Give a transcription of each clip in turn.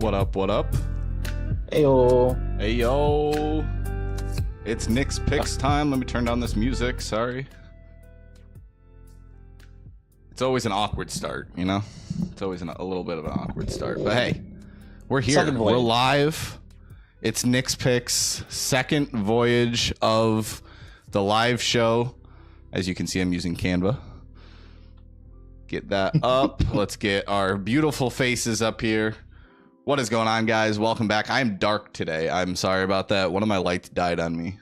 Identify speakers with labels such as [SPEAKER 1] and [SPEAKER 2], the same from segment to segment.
[SPEAKER 1] What up, what up?
[SPEAKER 2] Heyo.
[SPEAKER 1] Hey, yo. It's Nick's Picks time. Let me turn down this music. Sorry. It's always an awkward start, you know? It's always a little bit of an awkward start. But hey, we're here. We're live. It's Nick's Picks, second voyage of the live show. As you can see, I'm using Canva. Get that up. Let's get our beautiful faces up here. What is going on, guys? Welcome back. I'm dark today. I'm sorry about that. One of my lights died on me.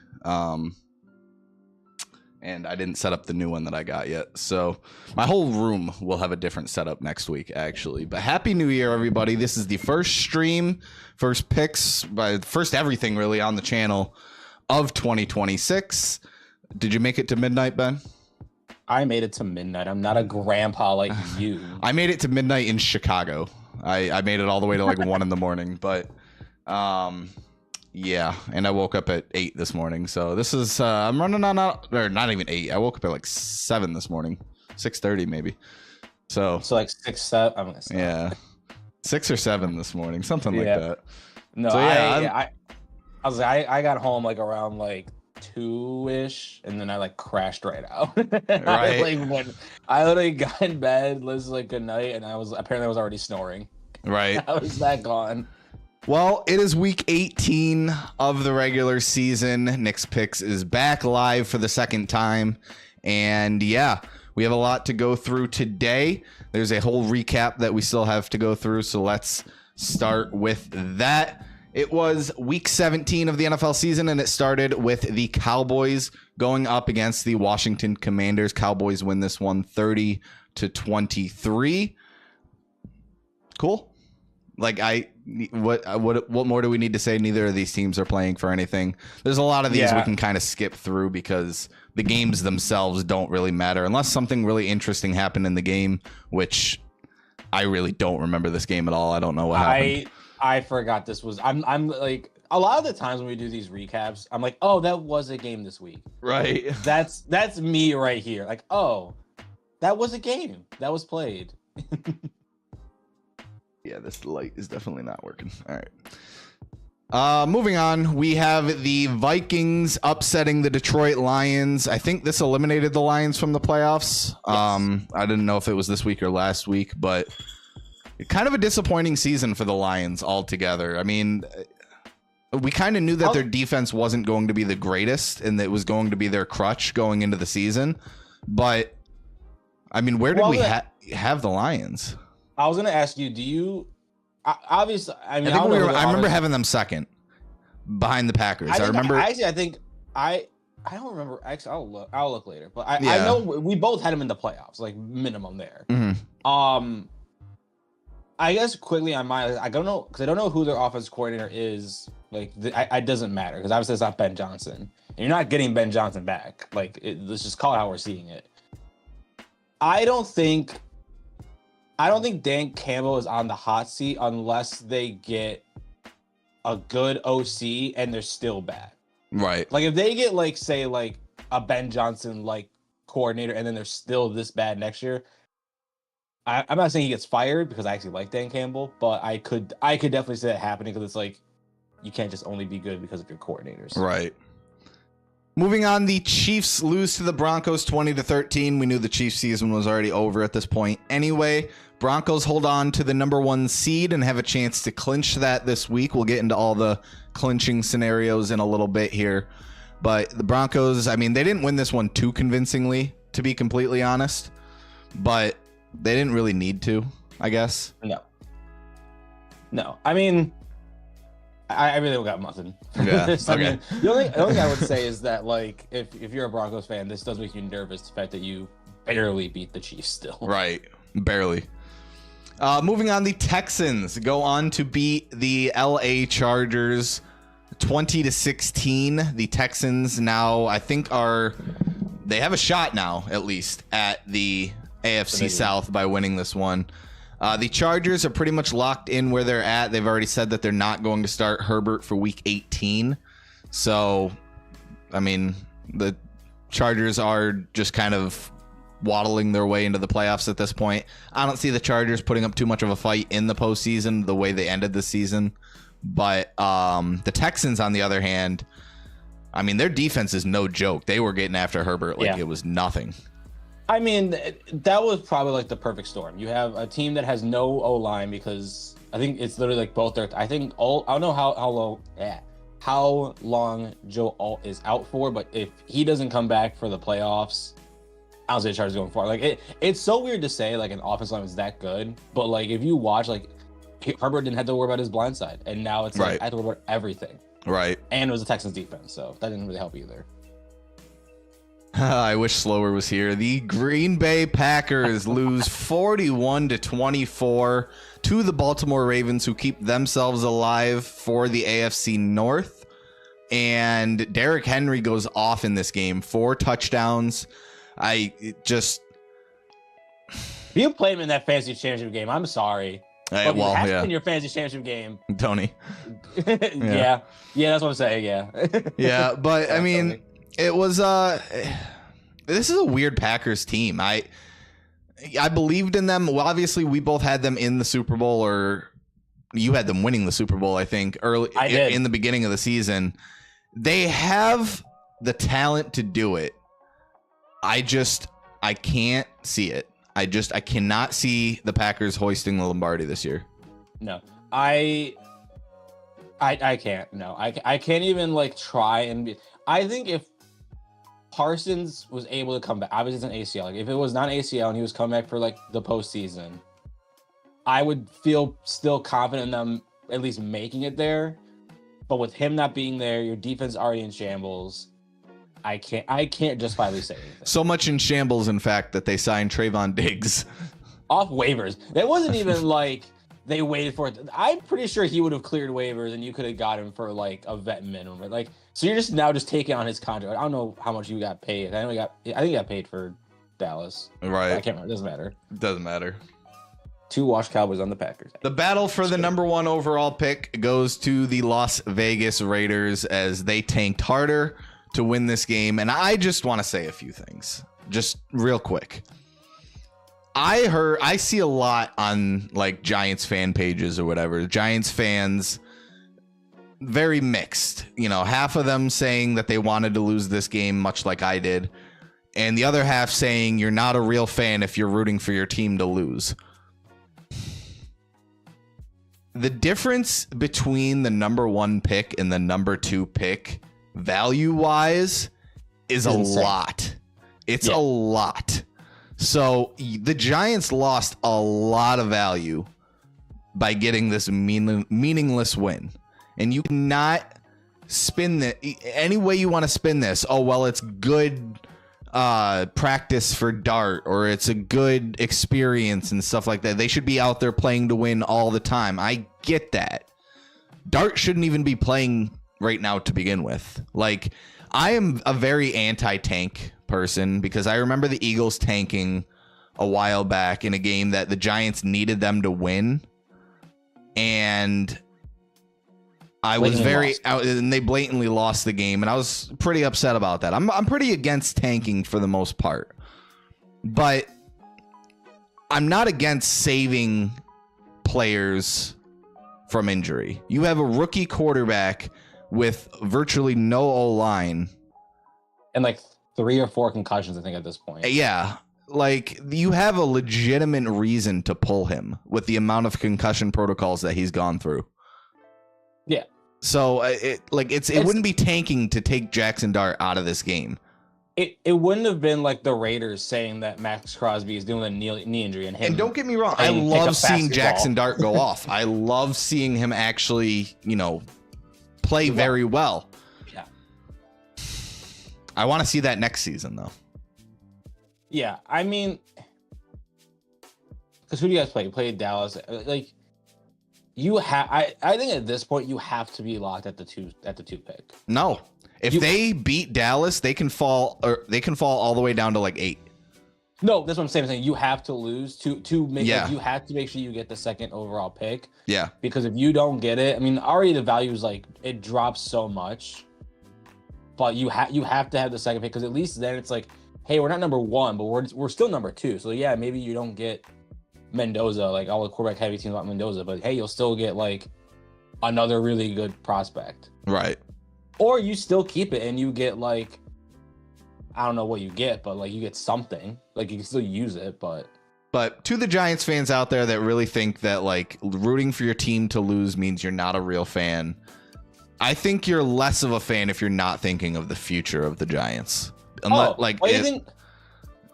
[SPEAKER 1] And I didn't set up the new one that I got yet. So my whole room will have a different setup next week, actually. But Happy New Year, everybody. This is the first stream, first picks, first everything really on the channel of 2026. Did you make it to midnight, Ben?
[SPEAKER 2] I made it to midnight. I'm not a grandpa like you.
[SPEAKER 1] I made it to midnight in Chicago. I made it all the way to like 1 in the morning, but yeah, and I woke up at 8 this morning. So this is I'm running on not even 8. I woke up at like 7 this morning, 6:30 maybe. So
[SPEAKER 2] like 6, 7. I'm gonna say
[SPEAKER 1] yeah, 6 or 7 this morning, something like that.
[SPEAKER 2] No,
[SPEAKER 1] so,
[SPEAKER 2] yeah, I was like I got home like around like 2-ish, and then I like crashed right out.
[SPEAKER 1] Right.
[SPEAKER 2] I literally got in bed, was like good night, and I was already snoring.
[SPEAKER 1] Right.
[SPEAKER 2] I was that gone.
[SPEAKER 1] Well, it is week 18 of the regular season. Nick's Picks is back live for the second time. And yeah, we have a lot to go through today. There's a whole recap that we still have to go through. So let's start with that. It was week 17 of the NFL season, and it started with the Cowboys going up against the Washington Commanders. Cowboys win this one 30-23. Cool. Like what more do we need to say? Neither of these teams are playing for anything. There's a lot of these we can kind of skip through because the games themselves don't really matter unless something really interesting happened in the game, which I really don't remember this game at all. I don't know what happened.
[SPEAKER 2] I forgot this was. I'm like, a lot of the times when we do these recaps, I'm like, oh, that was a game this week.
[SPEAKER 1] Right.
[SPEAKER 2] That's me right here. Like, oh, that was a game that was played.
[SPEAKER 1] Yeah, this light is definitely not working. All right. Moving on, we have the Vikings upsetting the Detroit Lions. I think this eliminated the Lions from the playoffs. Yes. I didn't know if it was this week or last week, but kind of a disappointing season for the Lions altogether. I mean, we kind of knew that their defense wasn't going to be the greatest and that it was going to be their crutch going into the season. But, I mean, where did we have the Lions?
[SPEAKER 2] I was going to ask you, do you obviously, I mean,
[SPEAKER 1] I remember having them second behind the Packers. I remember.
[SPEAKER 2] I don't remember. Actually, I'll look later. But I know we both had them in the playoffs, like minimum there.
[SPEAKER 1] Mm-hmm.
[SPEAKER 2] I guess quickly on mine, I don't know because I don't know who their offensive coordinator is. Like, it doesn't matter because obviously it's not Ben Johnson, and you're not getting Ben Johnson back. Like, let's just call it how we're seeing it. I don't think Dan Campbell is on the hot seat unless they get a good OC and they're still bad.
[SPEAKER 1] Right.
[SPEAKER 2] Like if they get like say like a Ben Johnson like coordinator and then they're still this bad next year. I'm not saying he gets fired because I actually like Dan Campbell, but I could definitely see that happening because it's like you can't just only be good because of your coordinators.
[SPEAKER 1] Right. Moving on, the Chiefs lose to the Broncos 20-13. We knew the Chiefs season was already over at this point. Anyway, Broncos hold on to the number 1 seed and have a chance to clinch that this week. We'll get into all the clinching scenarios in a little bit here. But the Broncos, I mean, they didn't win this one too convincingly, to be completely honest. But they didn't really need to, I guess. No. I mean, I really don't got nothing. Yeah.
[SPEAKER 2] Okay. I mean, the only thing I would say is that, like, if you're a Broncos fan, this does make you nervous, the fact that you barely beat the Chiefs still.
[SPEAKER 1] Right. Barely. Moving on, the Texans go on to beat the LA Chargers 20-16. The Texans now, I think, they have a shot now, at least, at the AFC South by winning this one. The Chargers are pretty much locked in where they're at. They've already said that they're not going to start Herbert for week 18. So, I mean, the Chargers are just kind of waddling their way into the playoffs at this point. I don't see the Chargers putting up too much of a fight in the postseason the way they ended the season. But the Texans, on the other hand, I mean, their defense is no joke. They were getting after Herbert like it was nothing.
[SPEAKER 2] I mean, that was probably like the perfect storm. You have a team that has no O-line because I think it's literally like both their. I think I don't know how long Joe Alt is out for, but if he doesn't come back for the playoffs, I don't see the Chargers going far. Like it's so weird to say like an offensive line is that good, but like if you watch, like Herbert didn't have to worry about his blind side, and now it's like I have to worry about everything.
[SPEAKER 1] Right.
[SPEAKER 2] And it was the Texans defense, so that didn't really help either.
[SPEAKER 1] I wish Slower was here. The Green Bay Packers lose 41-24 to the Baltimore Ravens, who keep themselves alive for the AFC North. And Derrick Henry goes off in this game, 4 touchdowns. If
[SPEAKER 2] you played him in that fantasy championship game, I'm sorry. But you have to in your fantasy championship game.
[SPEAKER 1] Tony.
[SPEAKER 2] Yeah, that's what I'm saying. Yeah.
[SPEAKER 1] Yeah, but I mean, Tony. It was this is a weird Packers team. I believed in them. Well, obviously we both had them in the Super Bowl, or you had them winning the Super Bowl, I think, early in the beginning of the season. They have the talent to do it. I can't see it. I cannot see the Packers hoisting the Lombardi this year. No, I
[SPEAKER 2] can't. No, I can't even like try and be. I think if Parsons was able to come back, obviously it's an ACL. Like if it was not an ACL and he was coming back for like the postseason, I would feel still confident in them at least making it there. But with him not being there, your defense already in shambles. I can't justifiably say anything.
[SPEAKER 1] So much in shambles, in fact, that they signed Trayvon Diggs
[SPEAKER 2] off waivers. That wasn't even like they waited for it. I'm pretty sure he would have cleared waivers and you could have got him for like a vet minimum. Like, so you're just now just taking on his contract. I don't know how much you got paid. I think he got paid for Dallas.
[SPEAKER 1] Right.
[SPEAKER 2] I can't remember. It
[SPEAKER 1] doesn't matter.
[SPEAKER 2] 2 washed Cowboys on the Packers.
[SPEAKER 1] The battle for the number 1 overall pick goes to the Las Vegas Raiders as they tanked harder to win this game. And I just want to say a few things just real quick. I see a lot on like Giants fan pages or whatever. Giants fans, very mixed, half of them saying that they wanted to lose this game, much like I did. And the other half saying you're not a real fan if you're rooting for your team to lose. The difference between the number 1 pick and the number 2 pick value wise is a lot. It's a lot. So the Giants lost a lot of value by getting this meaningless win. And you cannot spin that any way you want to spin this. Oh, well, it's good practice for Dart, or it's a good experience and stuff like that. They should be out there playing to win all the time. I get that. Dart shouldn't even be playing right now to begin with. Like, I am a very anti-tank person because I remember the Eagles tanking a while back in a game that the Giants needed them to win, and I was and they blatantly lost the game, and I was pretty upset about that. I'm pretty against tanking for the most part, but I'm not against saving players from injury. You have a rookie quarterback with virtually no O-line
[SPEAKER 2] and like 3 or 4 concussions, I think, at this point.
[SPEAKER 1] Yeah, like you have a legitimate reason to pull him with the amount of concussion protocols that he's gone through.
[SPEAKER 2] Yeah.
[SPEAKER 1] So it wouldn't be tanking to take Jackson Dart out of this game.
[SPEAKER 2] It wouldn't have been like the Raiders saying that Max Crosby is doing a knee injury and him.
[SPEAKER 1] And don't get me wrong, I love seeing Jackson Dart go off. I love seeing him actually, play very well.
[SPEAKER 2] Yeah.
[SPEAKER 1] I want to see that next season though.
[SPEAKER 2] Yeah, I mean, because who do you guys play? You played Dallas. Like, I think at this point you have to be locked at the two pick.
[SPEAKER 1] No, if they beat Dallas, they can fall all the way down to like 8.
[SPEAKER 2] No, that's what I'm saying. You have to lose to make. Yeah. Like, you have to make sure you get the 2nd overall pick.
[SPEAKER 1] Yeah.
[SPEAKER 2] Because if you don't get it, I mean, already the value is like it drops so much. But you have to have the 2nd pick because at least then it's like hey, we're not number one, but we're still number two. So yeah, maybe you don't get Mendoza, like all the quarterback heavy teams want Mendoza, but hey, you'll still get like another really good prospect.
[SPEAKER 1] Right.
[SPEAKER 2] Or you still keep it and you get like, I don't know what you get, but like you get something. Like you can still use it, but
[SPEAKER 1] to the Giants fans out there that really think that like rooting for your team to lose means you're not a real fan, I think you're less of a fan if you're not thinking of the future of the Giants. Unless,
[SPEAKER 2] why do you think?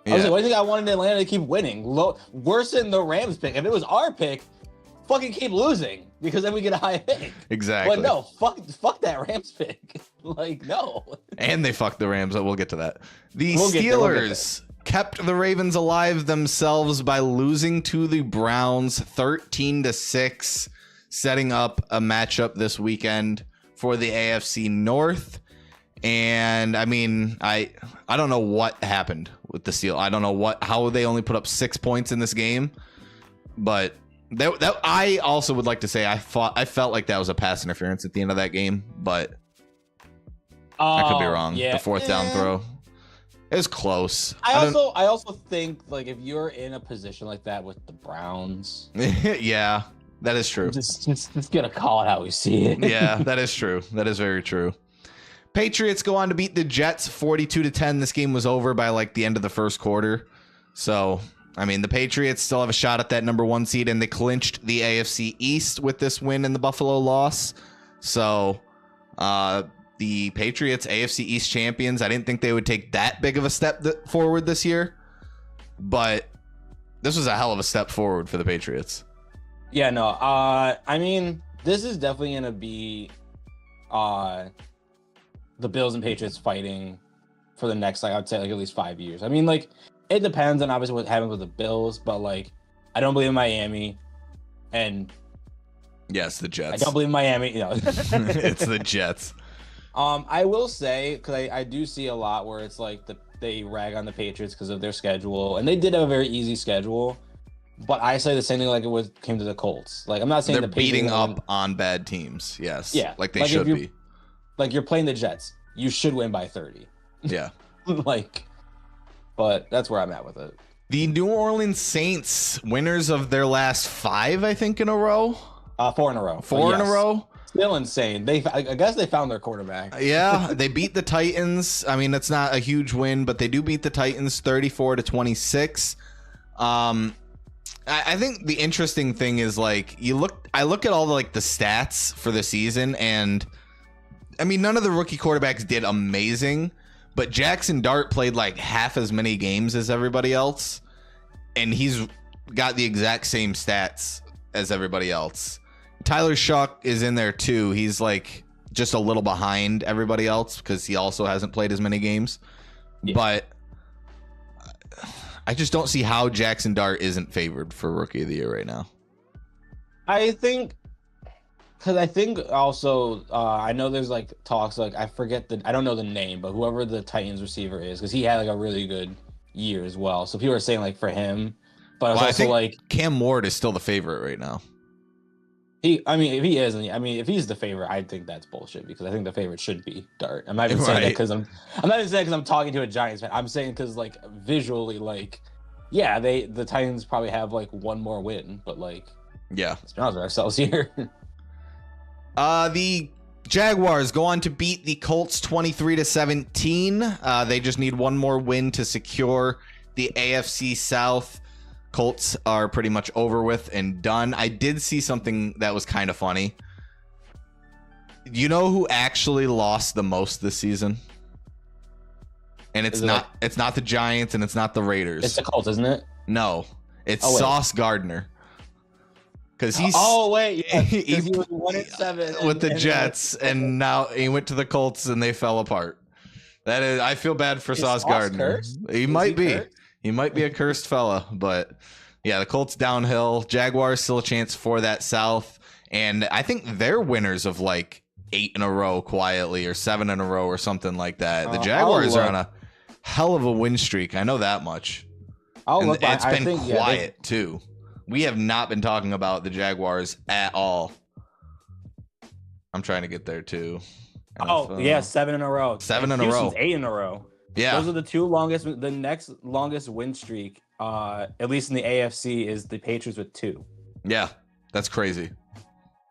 [SPEAKER 2] Yeah. I was like, why do you think I wanted Atlanta to keep winning? Worse than the Rams pick. If it was our pick, fucking keep losing because then we get a high pick.
[SPEAKER 1] Exactly.
[SPEAKER 2] But no, fuck that Rams pick. Like no. And
[SPEAKER 1] they fucked the Rams. We'll get to that. The Steelers kept the Ravens alive themselves by losing to the Browns 13-6, setting up a matchup this weekend for the AFC North. And I mean, I don't know what happened with the Steelers. I don't know how they only put up 6 points in this game, but that I also would like to say I felt like that was a pass interference at the end of that game, but I could be wrong.
[SPEAKER 2] Yeah.
[SPEAKER 1] The fourth down throw. It was close.
[SPEAKER 2] I also think like if you're in a position like that with the Browns,
[SPEAKER 1] yeah, that is true.
[SPEAKER 2] Just gonna call it how we see it.
[SPEAKER 1] Yeah, that is true. That is very true. Patriots go on to beat the Jets 42-10. This game was over by like the end of the first quarter. So, I mean, the Patriots still have a shot at that number 1 seed, and they clinched the AFC East with this win and the Buffalo loss. So, the Patriots, AFC East champions, I didn't think they would take that big of a step forward this year, but this was a hell of a step forward for the Patriots.
[SPEAKER 2] Yeah, no, I mean, this is definitely going to be the Bills and Patriots fighting for the next, like, I would say, like, at least 5 years. I mean, like, it depends on obviously what happens with the Bills, but, like, I don't believe in Miami, and...
[SPEAKER 1] Yes, the Jets.
[SPEAKER 2] I don't believe in Miami, you know.
[SPEAKER 1] It's the Jets.
[SPEAKER 2] I will say, because I do see a lot where it's like they rag on the Patriots because of their schedule, and they did have a very easy schedule. But I say the same thing like it came to the Colts. Like I'm not saying
[SPEAKER 1] they're beating up on bad teams. Yes,
[SPEAKER 2] yeah,
[SPEAKER 1] like they should be.
[SPEAKER 2] Like you're playing the Jets, you should win by 30.
[SPEAKER 1] Yeah,
[SPEAKER 2] but that's where I'm at with it.
[SPEAKER 1] The New Orleans Saints, winners of their last 5, I think, in a row.
[SPEAKER 2] 4 in a row.
[SPEAKER 1] 4 in a row.
[SPEAKER 2] Still insane. I guess they found their quarterback.
[SPEAKER 1] Yeah, they beat the Titans. I mean, that's not a huge win, but they do beat the Titans 34-26. I think the interesting thing is like I look at all the stats for the season, and I mean none of the rookie quarterbacks did amazing, but Jackson Dart played like half as many games as everybody else, and he's got the exact same stats as everybody else. Tyler Shuck is in there too. He's like just a little behind everybody else because he also hasn't played as many games. Yeah. But I just don't see how Jackson Dart isn't favored for Rookie of the Year right now.
[SPEAKER 2] I think also I know there's like talks like I don't know the name, but whoever the Titans receiver is, because he had like a really good year as well. So people are saying like for him, but I think like
[SPEAKER 1] Cam Ward is still the favorite right now.
[SPEAKER 2] If he's the favorite, I think that's bullshit because I think the favorite should be Dart. I'm not even saying that because I'm not even saying because I'm talking to a Giants fan. I'm saying because like visually, like, yeah, the Titans probably have like one more win, but like,
[SPEAKER 1] yeah,
[SPEAKER 2] let's be honest with ourselves here.
[SPEAKER 1] The Jaguars go on to beat the Colts 23-17. They just need one more win to secure the AFC South. Colts are pretty much over with and done. I did see something that was kind of funny. You know who actually lost the most this season? And it's not the Giants and it's not the Raiders.
[SPEAKER 2] It's the Colts, isn't it?
[SPEAKER 1] No, it's Sauce Gardner. Because he's
[SPEAKER 2] he was 1-7
[SPEAKER 1] with the Jets, and now he went to the Colts and they fell apart. That is, I feel bad for Sauce Gardner. He might be. He might be a cursed fella, but yeah, the Colts downhill. Jaguars still a chance for that South, and I think they're winners of like 8 in a row quietly, or 7 in a row, or something like that. The Jaguars are on a hell of a win streak. I know that much. It's been quiet too. We have not been talking about the Jaguars at all. I'm trying to get there too.
[SPEAKER 2] NFL. Oh yeah, 7 in a row.
[SPEAKER 1] 7 in a row.
[SPEAKER 2] 8 in a row.
[SPEAKER 1] Yeah.
[SPEAKER 2] Those are the two longest. The next longest win streak, at least in the AFC, is the Patriots with 2.
[SPEAKER 1] Yeah, that's crazy.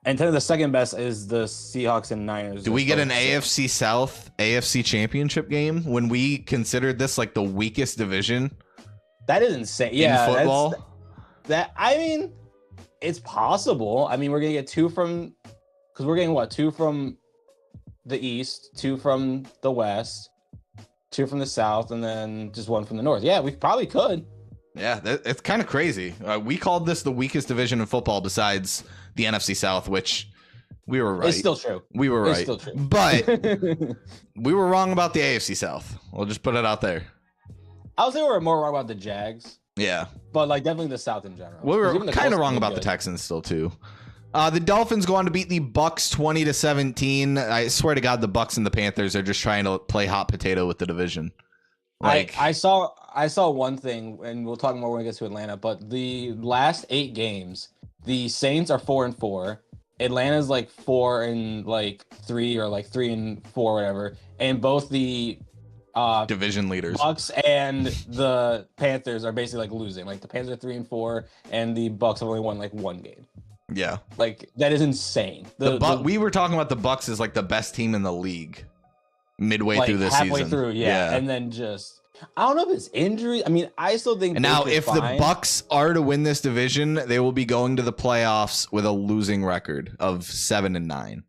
[SPEAKER 2] And then the second best is the Seahawks and Niners.
[SPEAKER 1] Do we get an AFC South AFC championship game when we considered this like the weakest division?
[SPEAKER 2] That is insane. Yeah,
[SPEAKER 1] in football.
[SPEAKER 2] I mean, it's possible. I mean, we're gonna get 2 from, because we're getting what, 2 from the East, 2 from the West, 2 from the South, and then just 1 from the North. Yeah, we probably could.
[SPEAKER 1] Yeah, it's kind of crazy. We called this the weakest division in football besides the NFC South, which we were right.
[SPEAKER 2] It's still true.
[SPEAKER 1] We were right.
[SPEAKER 2] It's still true.
[SPEAKER 1] But we were wrong about the AFC South. We'll just put it out there.
[SPEAKER 2] I would say we were more wrong about the Jags.
[SPEAKER 1] Yeah.
[SPEAKER 2] But like definitely the South in general.
[SPEAKER 1] We were kind of wrong about the Texans still too. The Dolphins go on to beat the Bucks 20-17. I swear to God, the Bucks and the Panthers are just trying to play hot potato with the division. Like
[SPEAKER 2] I saw one thing, and we'll talk more when we get to Atlanta, but the last 8 games, the Saints are 4-4. Atlanta's like 4-3 or like 3-4, whatever. And both the
[SPEAKER 1] division leaders,
[SPEAKER 2] Bucks and the Panthers, are basically like losing. Like the Panthers are 3-4, and the Bucks have only won like 1 game.
[SPEAKER 1] Yeah,
[SPEAKER 2] like that is insane.
[SPEAKER 1] We were talking about the Bucks as like the best team in the league midway
[SPEAKER 2] like
[SPEAKER 1] through this
[SPEAKER 2] halfway
[SPEAKER 1] season.
[SPEAKER 2] Through, yeah, and then just I don't know if it's injury. I mean, I still think.
[SPEAKER 1] And now, if the Bucks are to win this division, they will be going to the playoffs with a losing record of 7-9.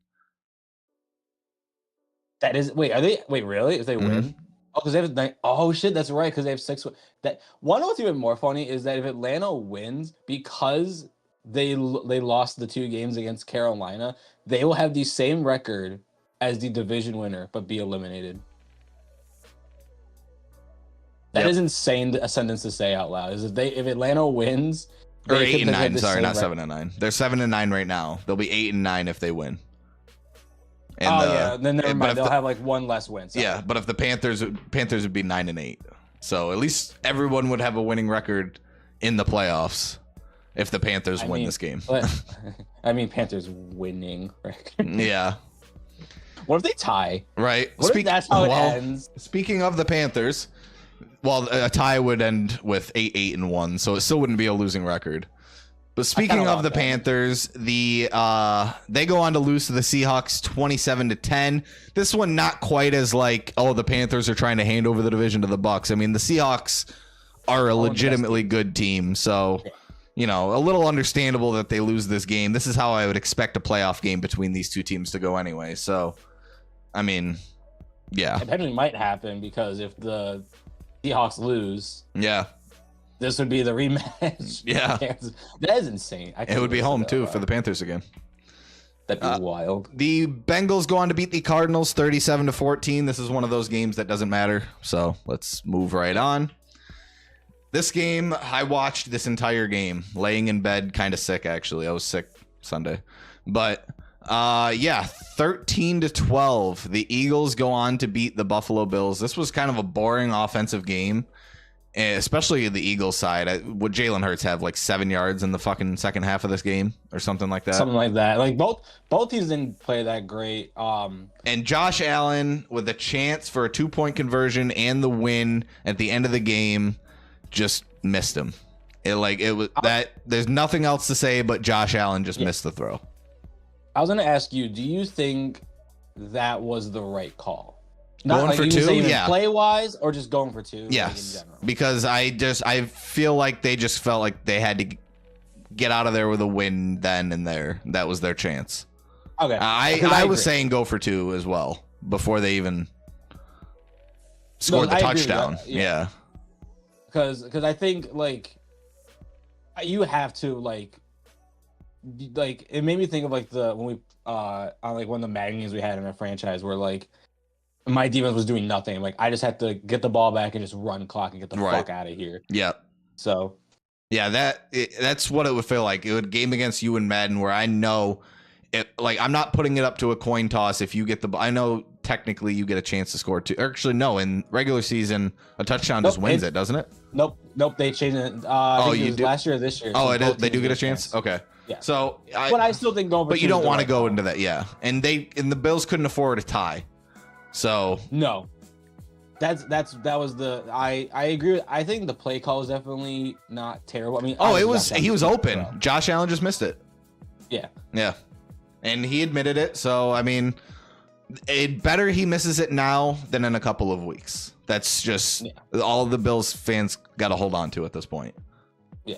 [SPEAKER 2] That is wait. Are they wait really? If they win. Oh, because they have 9. Oh shit, that's right. Because they have 6. That one. What's even more funny is that if Atlanta wins, because they lost the 2 games against Carolina, they will have the same record as the division winner, but be eliminated. That is insane. A sentence to say out loud is if Atlanta wins,
[SPEAKER 1] or 8-9. Sorry, not 7-9. They're 7-9 right now. They'll be 8-9 if they win. And
[SPEAKER 2] yeah, then never mind. They'll have like 1 less win. Sorry.
[SPEAKER 1] Yeah, but if the Panthers would be 9-8, so at least everyone would have a winning record in the playoffs if the Panthers win this game.
[SPEAKER 2] But, I mean, Panthers winning record.
[SPEAKER 1] Yeah.
[SPEAKER 2] What if they tie?
[SPEAKER 1] Right.
[SPEAKER 2] What if that's how it ends?
[SPEAKER 1] Speaking of the Panthers, well, a tie would end with 8-1, so it still wouldn't be a losing record. But speaking of the Panthers, they go on to lose to the Seahawks 27-10. This one not quite as like, oh, the Panthers are trying to hand over the division to the Bucks. I mean, the Seahawks are a legitimately good team, so you know, a little understandable that they lose this game. This is how I would expect a playoff game between these two teams to go anyway. So, I mean, yeah,
[SPEAKER 2] it definitely might happen because if the Seahawks lose,
[SPEAKER 1] yeah,
[SPEAKER 2] this would be the rematch.
[SPEAKER 1] Yeah,
[SPEAKER 2] that is insane.
[SPEAKER 1] It would be home too for the Panthers again.
[SPEAKER 2] That'd be wild.
[SPEAKER 1] The Bengals go on to beat the Cardinals 37-14. This is one of those games that doesn't matter. So let's move right on. This game, I watched this entire game, laying in bed, kind of sick, actually. I was sick Sunday. But, yeah, 13-12. The Eagles go on to beat the Buffalo Bills. This was kind of a boring offensive game, especially the Eagles side. Would Jalen Hurts have, like, 7 yards in the fucking second half of this game or something like that?
[SPEAKER 2] Something like that. Like, both teams didn't play that great.
[SPEAKER 1] And Josh Allen, with a chance for a 2-point conversion and the win at the end of the game, just missed him. There's nothing else to say, but Josh Allen just missed the throw.
[SPEAKER 2] I was going to ask you, do you think that was the right call?
[SPEAKER 1] Not going for 2? Yeah.
[SPEAKER 2] Play wise or just going for 2?
[SPEAKER 1] Yes.
[SPEAKER 2] Like in general?
[SPEAKER 1] Because I feel like they just felt like they had to get out of there with a win then and there. That was their chance.
[SPEAKER 2] Okay.
[SPEAKER 1] I was saying go for 2 as well before they even scored the touchdown. Yeah.
[SPEAKER 2] Because I think like you have to like it made me think of like when we on like one of the Madden games we had in our franchise where like my defense was doing nothing. Like I just had to get the ball back and just run clock and get the fuck out of here.
[SPEAKER 1] Yeah.
[SPEAKER 2] So
[SPEAKER 1] yeah, that's what it would feel like. It would game against you in Madden where I know it, like I'm not putting it up to a coin toss if you get the I know technically you get a chance to score 2. Actually, no, in regular season a touchdown just wins it, doesn't it?
[SPEAKER 2] Nope, they changed it. You do last year or this year.
[SPEAKER 1] Oh, it is. They do get a chance. Okay.
[SPEAKER 2] Yeah.
[SPEAKER 1] So,
[SPEAKER 2] but I still think going.
[SPEAKER 1] But you don't want to go into that, yeah. And the Bills couldn't afford a tie, so
[SPEAKER 2] no. that was the I agree with, I think the play call was definitely not terrible. I mean,
[SPEAKER 1] Oh, it
[SPEAKER 2] obviously
[SPEAKER 1] was he was open.
[SPEAKER 2] well.
[SPEAKER 1] Josh Allen just missed it.
[SPEAKER 2] Yeah.
[SPEAKER 1] Yeah. And he admitted it. So I mean, it better he misses it now than in a couple of weeks. That's just all the Bills fans got to hold on to at this point.
[SPEAKER 2] Yeah.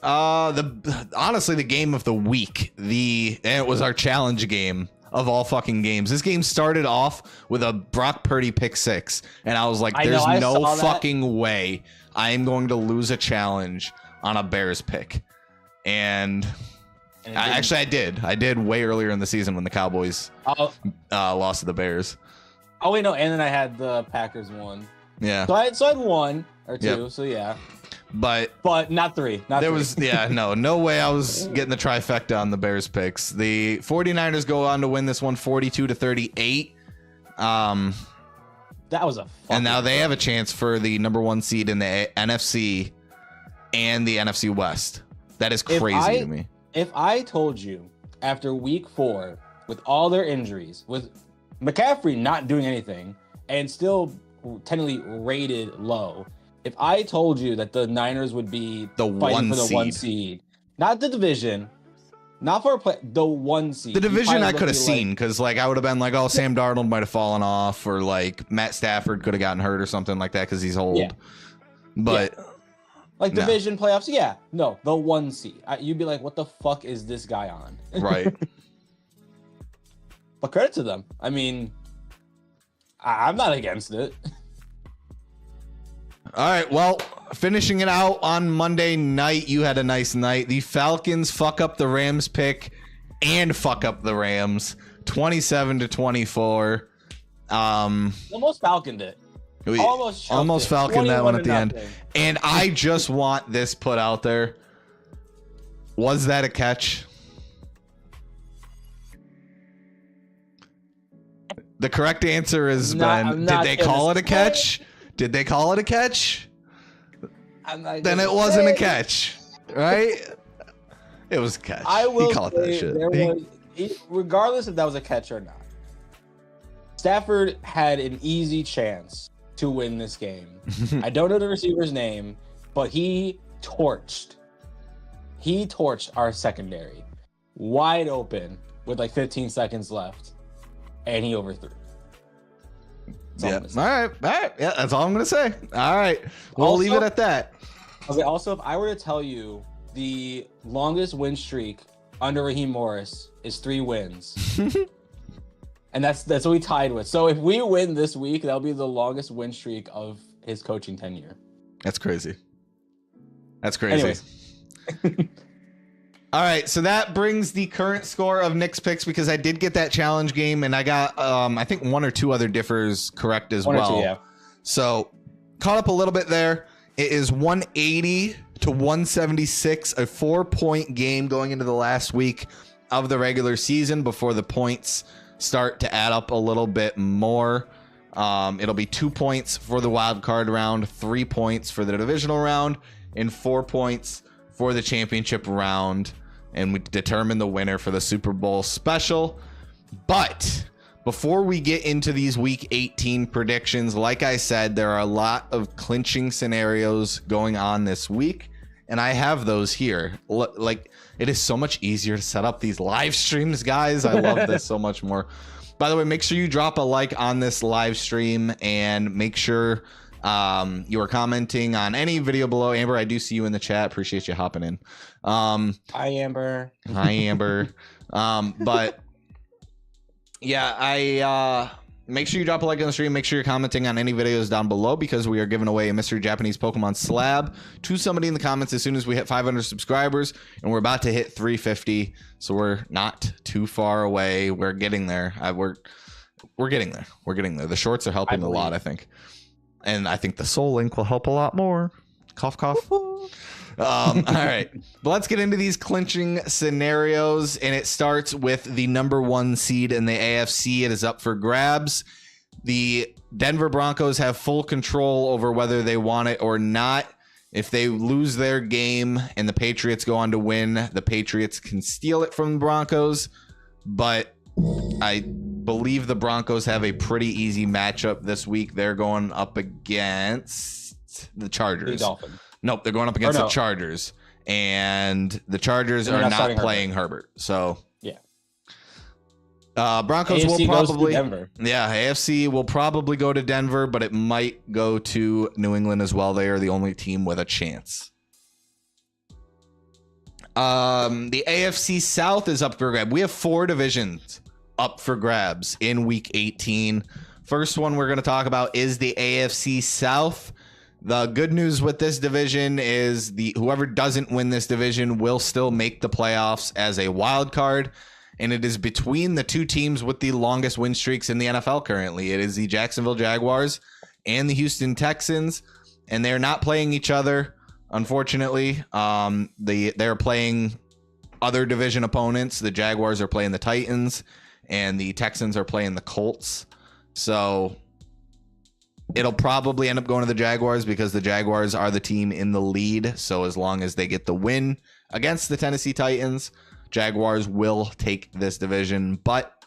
[SPEAKER 1] Honestly, the game of the week, and it was our challenge game of all fucking games. This game started off with a Brock Purdy pick six, and I was like, "There's no fucking way I am going to lose a challenge on a Bears pick." And I did. I did way earlier in the season when the Cowboys lost to the Bears.
[SPEAKER 2] Oh wait, no, and then I had the Packers one.
[SPEAKER 1] Yeah.
[SPEAKER 2] So I had one or two. Yep. So yeah.
[SPEAKER 1] But
[SPEAKER 2] not three.
[SPEAKER 1] No way I was getting the trifecta on the Bears picks. The 49ers go on to win this one 42-38.
[SPEAKER 2] That was a
[SPEAKER 1] and now they have a chance for the number 1 seed in the NFC and the NFC West. That is crazy to me.
[SPEAKER 2] If I told you after week 4, with all their injuries, with McCaffrey not doing anything and still technically rated low, if I told you that the Niners would be
[SPEAKER 1] fighting for the
[SPEAKER 2] 1 seed, not the division, not for the 1 seed.
[SPEAKER 1] The division I could have seen because like I would have been like, oh, Sam Darnold might have fallen off, or like Matt Stafford could have gotten hurt or something like that because he's old. Yeah. But
[SPEAKER 2] like division playoffs, the 1 seed. You'd be like, what the fuck is this guy on?
[SPEAKER 1] Right.
[SPEAKER 2] But credit to them. I mean, I'm not against it.
[SPEAKER 1] All right, well, finishing it out on Monday night, you had a nice night. The Falcons fuck up the Rams pick and fuck up the Rams 27-24.
[SPEAKER 2] Almost falconed it.
[SPEAKER 1] Almost falconed that one at the end. And I just want this put out there. Was that a catch? The correct answer is Ben. Did they call it a catch? Did they call it a catch? Then it wasn't a catch, right? It was a catch.
[SPEAKER 2] I will
[SPEAKER 1] he called that
[SPEAKER 2] shit. Regardless if that was a catch or not, Stafford had an easy chance to win this game. I don't know the receiver's name, but he torched our secondary wide open with like 15 seconds left, and he overthrew.
[SPEAKER 1] Yeah. All right. Yeah, that's all I'm gonna say. All right. We'll leave it at that.
[SPEAKER 2] Okay. Also, if I were to tell you the longest win streak under Raheem Morris is 3 wins, and that's what we tied with. So if we win this week, that'll be the longest win streak of his coaching tenure.
[SPEAKER 1] That's crazy. That's crazy. All right, so that brings the current score of Nick's picks, because I did get that challenge game, and I got, I think 1 or 2 other differs correct as well.
[SPEAKER 2] 1 or 2, yeah.
[SPEAKER 1] So caught up a little bit there. It is 180-176, a 4-point game going into the last week of the regular season before the points start to add up a little bit more. It'll be 2 points for the wild card round, 3 points for the divisional round, and 4 points for the championship round. And we determine the winner for the Super Bowl special. But before we get into these week 18 predictions, like I said, there are a lot of clinching scenarios going on this week, and I have those here. Like, it is so much easier to set up these live streams, guys. I love this so much more. By the way, make sure you drop a like on this live stream, and make sure you are commenting on any video below. Amber, I do see you in the chat. Appreciate you hopping in.
[SPEAKER 2] Hi, Amber.
[SPEAKER 1] Hi, Amber. But yeah, I make sure you drop a like on the stream. Make sure you're commenting on any videos down below, because we are giving away a mystery Japanese Pokemon slab to somebody in the comments as soon as we hit 500 subscribers, and we're about to hit 350, so we're not too far away. We're getting there. We're getting there. We're getting there. The shorts are helping a lot, I think. And I think the Soul Link will help a lot more. Cough, cough. All right. But let's get into these clinching scenarios. And it starts with the number 1 seed in the AFC. It is up for grabs. The Denver Broncos have full control over whether they want it or not. If they lose their game and the Patriots go on to win, the Patriots can steal it from the Broncos. But believe the Broncos have a pretty easy matchup this week. They're going up against the Chargers.
[SPEAKER 2] The Dolphins.
[SPEAKER 1] Nope, they're going up against the Chargers. And the Chargers are not playing Herbert. So
[SPEAKER 2] yeah.
[SPEAKER 1] Broncos
[SPEAKER 2] AFC
[SPEAKER 1] will probably
[SPEAKER 2] goes to Denver.
[SPEAKER 1] Yeah, AFC will probably go to Denver, but it might go to New England as well. They are the only team with a chance. The AFC South is up for grabs. We have 4 divisions up for grabs in week 18. First one we're going to talk about is the AFC South. The good news with this division is whoever doesn't win this division will still make the playoffs as a wild card, and it is between the 2 teams with the longest win streaks in the NFL currently. It is the Jacksonville Jaguars and the Houston Texans, and they're not playing each other. Unfortunately, they're playing other division opponents. The Jaguars are playing the Titans, and the Texans are playing the Colts. So it'll probably end up going to the Jaguars because the Jaguars are the team in the lead. So as long as they get the win against the Tennessee Titans, Jaguars will take this division. But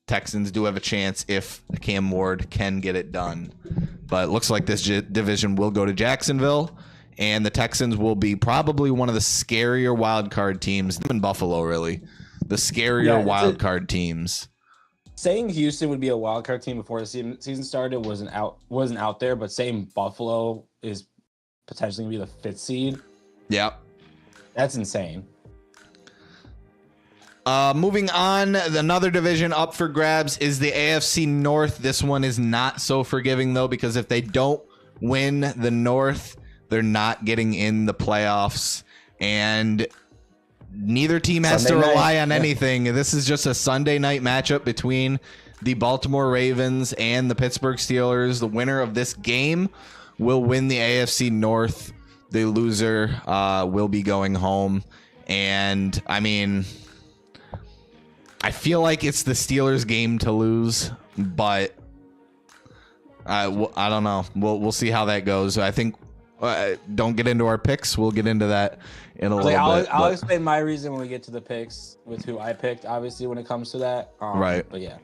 [SPEAKER 1] Texans do have a chance if Cam Ward can get it done. But it looks like this division will go to Jacksonville. And the Texans will be probably one of the scarier wild card teams in Buffalo, really. The scarier wild card teams.
[SPEAKER 2] Saying Houston would be a wild card team before the season started wasn't out there, but saying Buffalo is potentially going to be the 5th seed.
[SPEAKER 1] Yeah.
[SPEAKER 2] That's insane.
[SPEAKER 1] Moving on, another division up for grabs is the AFC North. This one is not so forgiving, though, because if they don't win the North, they're not getting in the playoffs, and neither team has to rely on anything. This is just a Sunday night matchup between the Baltimore Ravens and the Pittsburgh Steelers. The winner of this game will win the AFC North. The loser will be going home. And, I mean, I feel like it's the Steelers' game to lose, but I don't know. We'll see how that goes. I think don't get into our picks. We'll get into that in a little bit.
[SPEAKER 2] I'll explain my reason when we get to the picks with who I picked, obviously, when it comes to that.
[SPEAKER 1] Right.
[SPEAKER 2] But yeah.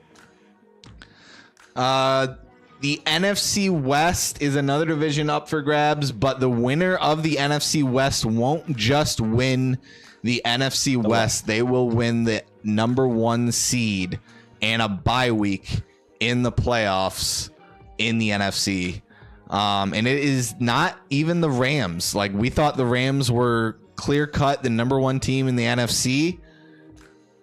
[SPEAKER 1] The NFC West is another division up for grabs, but the winner of the NFC West won't just win the NFC West. They will win the number 1 seed and a bye week in the playoffs in the NFC. And it is not even the Rams. Like, we thought the Rams were clear cut the number 1 team in the NFC.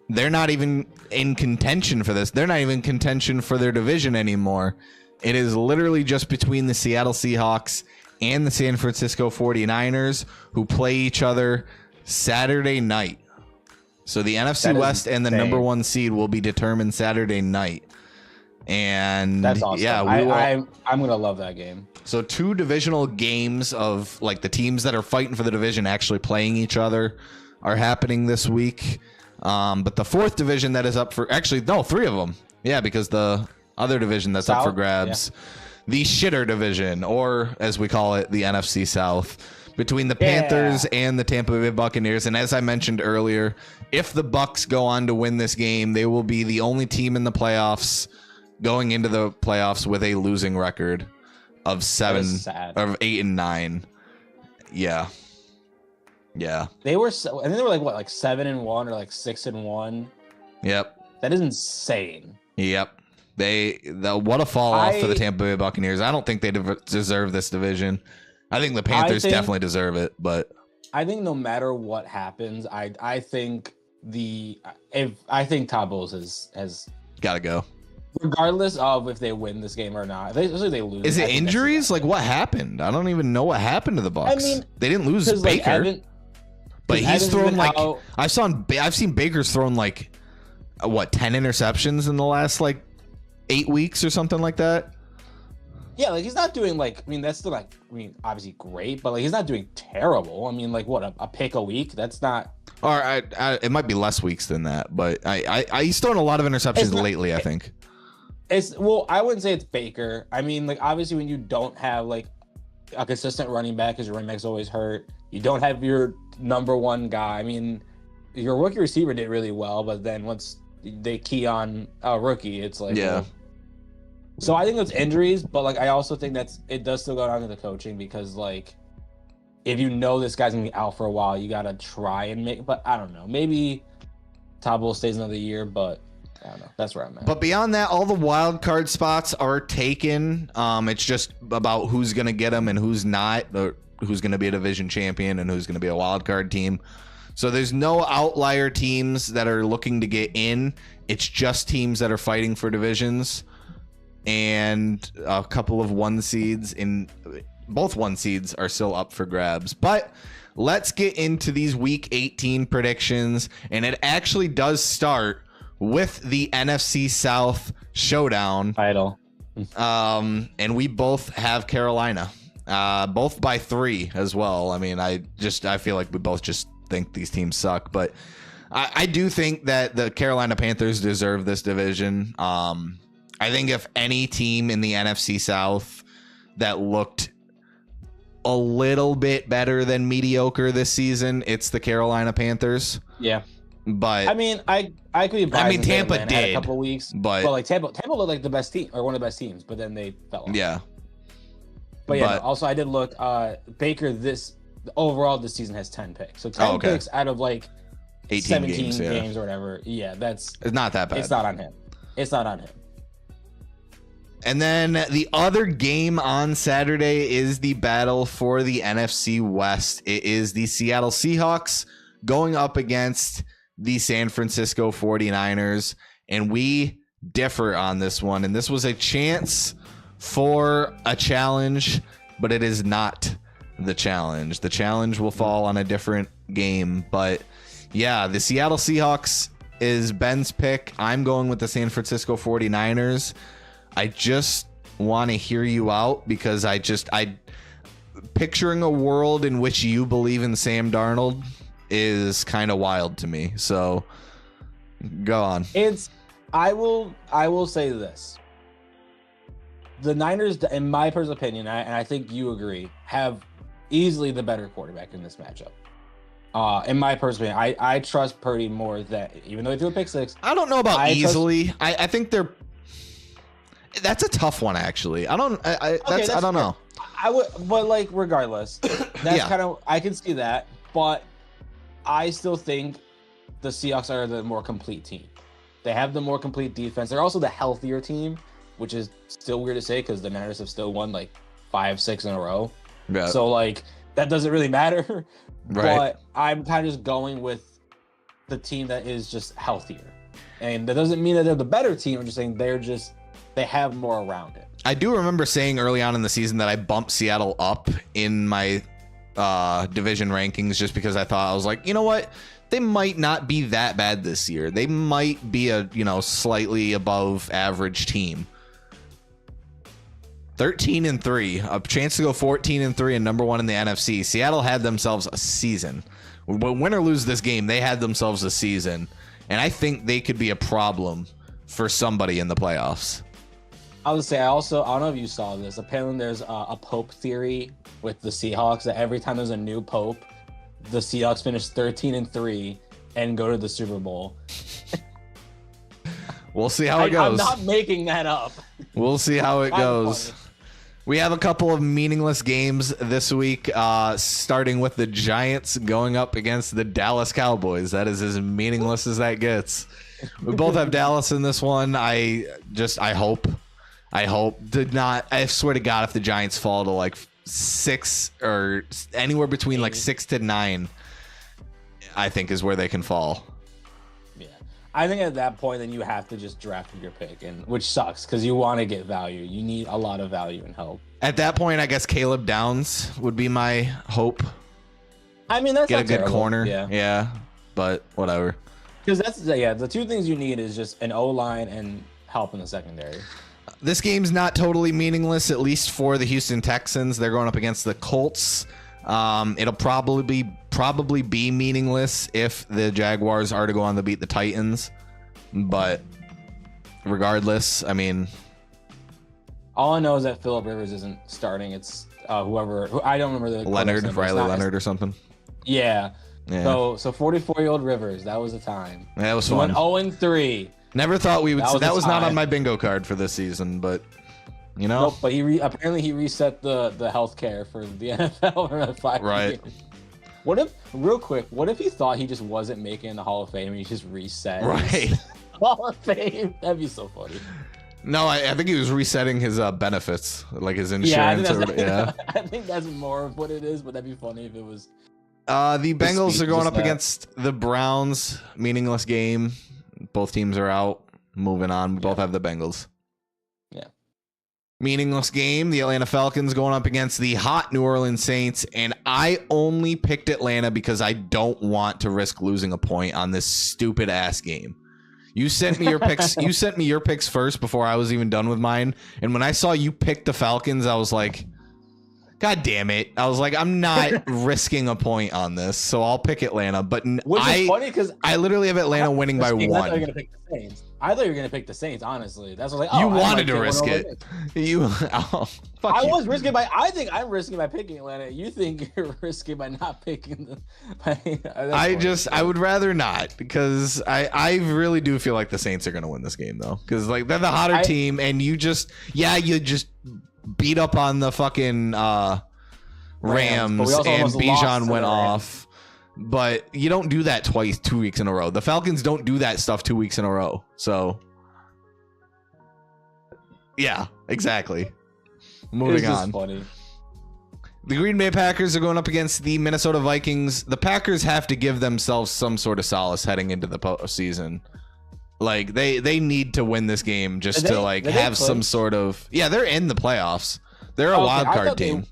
[SPEAKER 1] They're not even in contention for this. They're not even in contention for their division anymore. It is literally just between the Seattle Seahawks and the San Francisco 49ers, who play each other Saturday night. So the NFC West and the number 1 seed will be determined Saturday night. And
[SPEAKER 2] that's awesome.
[SPEAKER 1] Yeah,
[SPEAKER 2] I'm gonna love that game.
[SPEAKER 1] So 2 divisional games of like the teams that are fighting for the division actually playing each other are happening this week. But the 4th division that is up for 3 of them. Yeah, because the other division that's up for grabs, the shitter division, or as we call it, the NFC South, between the Panthers and the Tampa Bay Buccaneers. And as I mentioned earlier, if the Bucs go on to win this game, they will be the only team in the playoffs going into the playoffs with a losing record of 8-9. Yeah. They were I think they were like 7-1 or like 6-1. Yep.
[SPEAKER 2] That is insane.
[SPEAKER 1] Yep. What a fall off for the Tampa Bay Buccaneers. I don't think they deserve this division. I think the Panthers definitely deserve it, but
[SPEAKER 2] I think no matter what happens, I think Todd Bowles has got to
[SPEAKER 1] go.
[SPEAKER 2] Regardless of if they win this game or not. Especially if they lose.
[SPEAKER 1] Is it injuries? Like, what happened? I don't even know what happened to the Bucs. I mean, they didn't lose Baker. But he's thrown like I've seen Baker's thrown like 10 interceptions in the last like 8 weeks or something like that.
[SPEAKER 2] Yeah, like he's not doing that's still obviously great, but like he's not doing terrible. I mean, like what a pick a week? That's not.
[SPEAKER 1] Or it might be less weeks than that, but he's thrown a lot of interceptions lately. I think.
[SPEAKER 2] I wouldn't say it's Baker. I mean, like obviously when you don't have like a consistent running back, because your running back's always hurt, you don't have your number 1 guy. I mean, your rookie receiver did really well, but then once they key on a rookie. It's like,
[SPEAKER 1] Yeah.
[SPEAKER 2] well, so I think it's injuries, but like I also think it does still go down to the coaching because like if you know this guy's gonna be out for a while, you gotta try and make. But I don't know, maybe Tabo stays another year, but I don't know. That's where I'm at.
[SPEAKER 1] But beyond that, all the wild card spots are taken. It's just about who's gonna get them and who's not, or who's gonna be a division champion and who's gonna be a wild card team. So there's no outlier teams that are looking to get in. It's just teams that are fighting for divisions. And a couple of 1 seeds in both 1 seeds are still up for grabs. But let's get into these week 18 predictions. And it actually does start with the NFC South showdown.
[SPEAKER 2] Title.
[SPEAKER 1] And we both have Carolina, both by 3 as well. I mean, I feel like we both just think these teams suck, but I do think that the Carolina Panthers deserve this division. I think if any team in the NFC South that looked a little bit better than mediocre this season, it's the Carolina Panthers.
[SPEAKER 2] Yeah.
[SPEAKER 1] But
[SPEAKER 2] I mean, I could be biased.
[SPEAKER 1] I mean, Tampa did
[SPEAKER 2] a couple of weeks,
[SPEAKER 1] but
[SPEAKER 2] like Tampa looked like the best team or one of the best teams, but then they fell off.
[SPEAKER 1] Yeah.
[SPEAKER 2] But yeah, also I did look. Baker overall this season has 10 picks, so 10 picks out of like
[SPEAKER 1] 18
[SPEAKER 2] 17
[SPEAKER 1] games,
[SPEAKER 2] games or whatever. Yeah, it's
[SPEAKER 1] not that bad.
[SPEAKER 2] It's not on him. It's not on him.
[SPEAKER 1] And then the other game on Saturday is the battle for the NFC West. It is the Seattle Seahawks going up against the San Francisco 49ers. And we differ on this one. And this was a chance for a challenge, but it is not the challenge. The challenge will fall on a different game. But yeah, the Seattle Seahawks is Ben's pick. I'm going with the San Francisco 49ers. I just want to hear you out because I picturing a world in which you believe in Sam Darnold is kind of wild to me. So go on.
[SPEAKER 2] I will say this. The Niners, in my personal opinion, and I think you agree, have easily the better quarterback in this matchup. In my personal opinion, I trust Purdy more than, even though they threw a pick 6.
[SPEAKER 1] I don't know about easily. I think that's a tough one, actually. I don't know.
[SPEAKER 2] I would, but like regardless, that's kind of, I can see that, but I still think the Seahawks are the more complete team. They have the more complete defense. They're also the healthier team, which is still weird to say because the Niners have still won like 5-6 in a row. Yeah. So like that doesn't really matter. Right. But I'm kind of just going with the team that is just healthier, and that doesn't mean that they're the better team. I'm just saying they have more around it.
[SPEAKER 1] I do remember saying early on in the season that I bumped Seattle up in my division rankings just because I thought, I was like, you know what? They might not be that bad this year. They might be a, slightly above average team. 13-3, a chance to go 14-3 and number 1 in the NFC. Seattle had themselves a season. Win or lose this game, they had themselves a season. And I think they could be a problem for somebody in the playoffs.
[SPEAKER 2] I would say I don't know if you saw this. Apparently there's a Pope theory with the Seahawks that every time there's a new Pope, the Seahawks finish 13-3 and go to the Super Bowl.
[SPEAKER 1] We'll see how it goes.
[SPEAKER 2] I'm not making that up.
[SPEAKER 1] We'll see how it goes. We have a couple of meaningless games this week, starting with the Giants going up against the Dallas Cowboys. That is as meaningless as that gets. We both have Dallas in this one. I hope. I swear to God, if the Giants fall to like 6 or anywhere between like 6 to 9, I think is where they can fall.
[SPEAKER 2] Yeah. I think at that point, then you have to just draft your pick, which sucks because you want to get value. You need a lot of value and help. At
[SPEAKER 1] that point, I guess Caleb Downs would be my hope.
[SPEAKER 2] I mean, that's
[SPEAKER 1] get
[SPEAKER 2] not
[SPEAKER 1] a good
[SPEAKER 2] terrible.
[SPEAKER 1] Corner. Yeah, but whatever.
[SPEAKER 2] Because the two things you need is just an O-line and help in the secondary.
[SPEAKER 1] This game's not totally meaningless, at least for the Houston Texans. They're going up against the Colts. It'll probably be meaningless if the Jaguars are to go on to beat the Titans. But regardless, I mean,
[SPEAKER 2] all I know is that Phillip Rivers isn't starting. It's who I don't remember the
[SPEAKER 1] Riley Leonard or something.
[SPEAKER 2] Yeah. So 44-year-old Rivers, that was the time.
[SPEAKER 1] Yeah, that was fun.
[SPEAKER 2] Went 0-3.
[SPEAKER 1] Never thought we would. That was not
[SPEAKER 2] time.
[SPEAKER 1] on my bingo card for this season, but you know.
[SPEAKER 2] Nope, but apparently he reset the health care for the NFL for 5
[SPEAKER 1] Right.
[SPEAKER 2] years. What if he thought he just wasn't making the Hall of Fame and he just reset
[SPEAKER 1] Right.
[SPEAKER 2] Hall of Fame? That'd be so funny.
[SPEAKER 1] No, I think he was resetting his benefits, like his
[SPEAKER 2] Yeah,
[SPEAKER 1] insurance.
[SPEAKER 2] I think that's more of what it is, but that'd be funny if it was.
[SPEAKER 1] The Bengals are going up
[SPEAKER 2] that.
[SPEAKER 1] against the Browns. Meaningless game. Both teams are out. Moving on. We both have the Bengals.
[SPEAKER 2] Yeah.
[SPEAKER 1] Meaningless game. The Atlanta Falcons going up against the hot New Orleans Saints. And I only picked Atlanta because I don't want to risk losing a point on this stupid ass game. You sent me your picks. You sent me your picks first before I was even done with mine. And when I saw you pick the Falcons, I was like, God damn it. I was like, I'm not risking a point on this, so I'll pick Atlanta. But
[SPEAKER 2] Which is funny because
[SPEAKER 1] I literally have Atlanta winning by 1.
[SPEAKER 2] I thought you were going to pick the Saints. I thought you were going to pick the Saints, honestly. That's what I was like,
[SPEAKER 1] you wanted to risk it.
[SPEAKER 2] I was risking by, I think I'm risking by picking Atlanta. You think you're risking by not picking
[SPEAKER 1] I would rather not, because I really do feel like the Saints are going to win this game, though. Because like they're the hotter team, and you just beat up on the fucking Rams and Bijan went off. But you don't do that 2 weeks in a row. The Falcons don't do that stuff 2 weeks in a row. So, yeah, exactly. Moving on.
[SPEAKER 2] Funny.
[SPEAKER 1] The Green Bay Packers are going up against the Minnesota Vikings. The Packers have to give themselves some sort of solace heading into the postseason. Like they need to win this game just to have some sort of they're in the playoffs. They're a wild card team.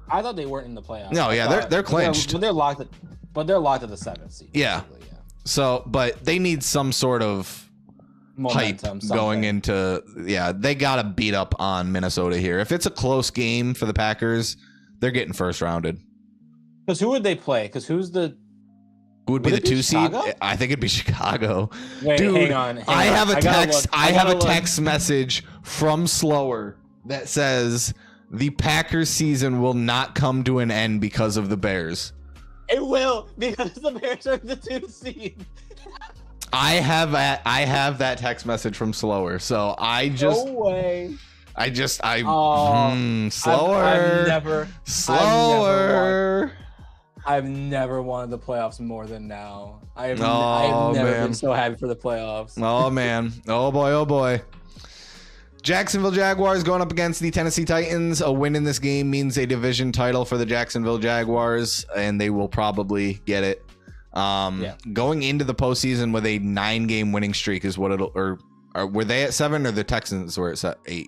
[SPEAKER 2] I thought they weren't in the playoffs.
[SPEAKER 1] No, they're clinched.
[SPEAKER 2] They're locked at the 7th seed.
[SPEAKER 1] Yeah. So, but they need some sort of momentum going into. Yeah, they got to beat up on Minnesota here. If it's a close game for the Packers, they're getting first rounded.
[SPEAKER 2] Because who would they play? Because who
[SPEAKER 1] would be the 2 seed? I think it'd be Chicago.
[SPEAKER 2] Wait,
[SPEAKER 1] dude,
[SPEAKER 2] hang on.
[SPEAKER 1] I have a text. I have a text message from Slower that says the Packers season will not come to an end because of the Bears.
[SPEAKER 2] It will, because the Bears are the 2 seed.
[SPEAKER 1] I have that text message from Slower, so I just
[SPEAKER 2] no way.
[SPEAKER 1] Slower.
[SPEAKER 2] I've never wanted the playoffs more than now. I've never been so happy for the playoffs.
[SPEAKER 1] Oh man. Oh boy. Jacksonville Jaguars going up against the Tennessee Titans. A win in this game means a division title for the Jacksonville Jaguars, and they will probably get it. Going into the postseason with a 9-game winning streak is what were they at 7 or the Texans were at 8?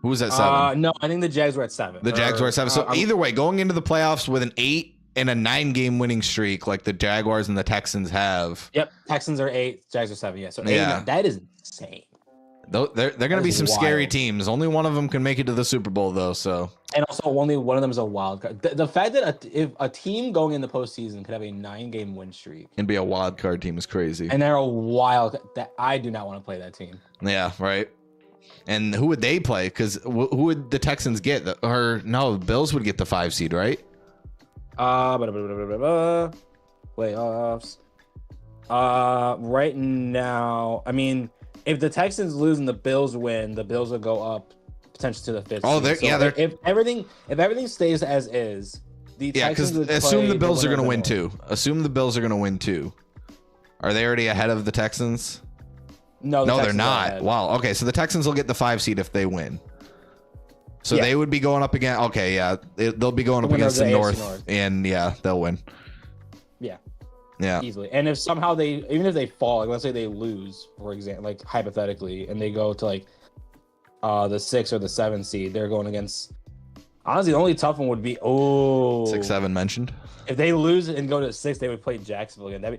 [SPEAKER 1] Who was at 7?
[SPEAKER 2] No, I think the Jags were at 7.
[SPEAKER 1] The Jags were at 7. So either way, going into the playoffs with an 8 and a 9-game winning streak like the Jaguars and the Texans have.
[SPEAKER 2] Yep, Texans are 8, Jags are 7. Yeah, so 8, that is insane.
[SPEAKER 1] They're going to be some scary teams. Only one of them can make it to the Super Bowl, though. So,
[SPEAKER 2] and also only one of them is a wild card. The fact that if a team going in the postseason could have a 9-game win streak
[SPEAKER 1] and be a wild card team is crazy.
[SPEAKER 2] And they're a wild. That I do not want to play that team.
[SPEAKER 1] Yeah, right. And who would they play? Because who would the Texans get? Or no, the Bills would get the 5 seed, right?
[SPEAKER 2] Playoffs. Right now, I mean, if the Texans lose and the Bills win, the Bills will go up potentially to the 5th.
[SPEAKER 1] Oh,
[SPEAKER 2] if everything stays as is, the Texans would
[SPEAKER 1] assume the Bills are going to win too. Assume the Bills are going to win too. Are they already ahead of the Texans?
[SPEAKER 2] No,
[SPEAKER 1] they're not. Wow. Okay, so the Texans will get the 5 seed if they win. So they would be going up again. Okay, yeah, they'll be going up against the North, and they'll win. Yeah,
[SPEAKER 2] easily. And if somehow even if they fall, like let's say they lose, for example, like hypothetically, and they go to like the 6 or the 7 seed, they're going against. Honestly, the only tough one would be
[SPEAKER 1] 6-7 mentioned.
[SPEAKER 2] If they lose and go to 6, they would play Jacksonville again.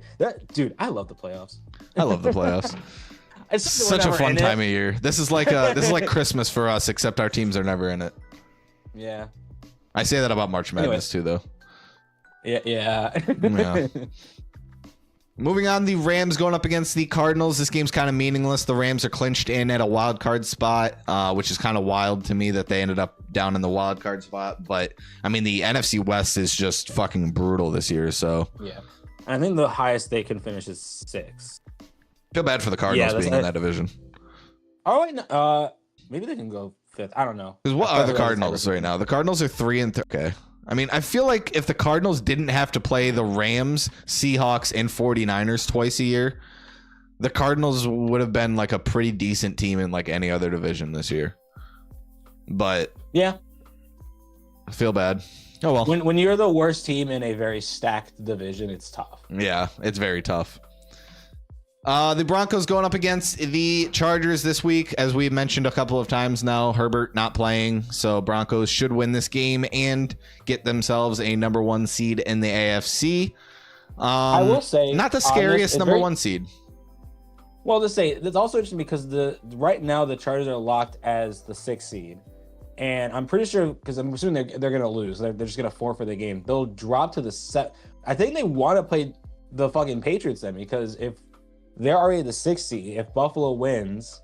[SPEAKER 2] Dude, I love the playoffs.
[SPEAKER 1] I love the playoffs. It's such a fun time of year. This is like Christmas for us, except our teams are never in it.
[SPEAKER 2] Yeah.
[SPEAKER 1] I say that about March Madness too, though.
[SPEAKER 2] Yeah.
[SPEAKER 1] Moving on, the Rams going up against the Cardinals. This game's kind of meaningless. The Rams are clinched in at a wild card spot, which is kind of wild to me that they ended up down in the wild card spot. But I mean, the NFC West is just fucking brutal this year. So
[SPEAKER 2] yeah, I think the highest they can finish is 6.
[SPEAKER 1] Feel bad for the Cardinals being in that division.
[SPEAKER 2] Oh wait, maybe they can go 5th. I don't know.
[SPEAKER 1] Because what are the Cardinals right now? The Cardinals are 3-3. Okay. I mean, I feel like if the Cardinals didn't have to play the Rams, Seahawks, and 49ers twice a year, the Cardinals would have been like a pretty decent team in like any other division this year. But
[SPEAKER 2] yeah,
[SPEAKER 1] I feel bad. Oh well.
[SPEAKER 2] When you're the worst team in a very stacked division, it's tough.
[SPEAKER 1] Yeah, it's very tough. The Broncos going up against the Chargers this week, as we've mentioned a couple of times now. Herbert not playing, so Broncos should win this game and get themselves a number 1 seed in the AFC.
[SPEAKER 2] I will say,
[SPEAKER 1] not the scariest number 1 seed.
[SPEAKER 2] Well, to say that's also interesting because right now the Chargers are locked as the 6th seed, and I'm pretty sure because I'm assuming they're going to lose. They're just going to forfeit the game. They'll drop to the set. I think they want to play the fucking Patriots then, because if they're already the 6th seed, if Buffalo wins,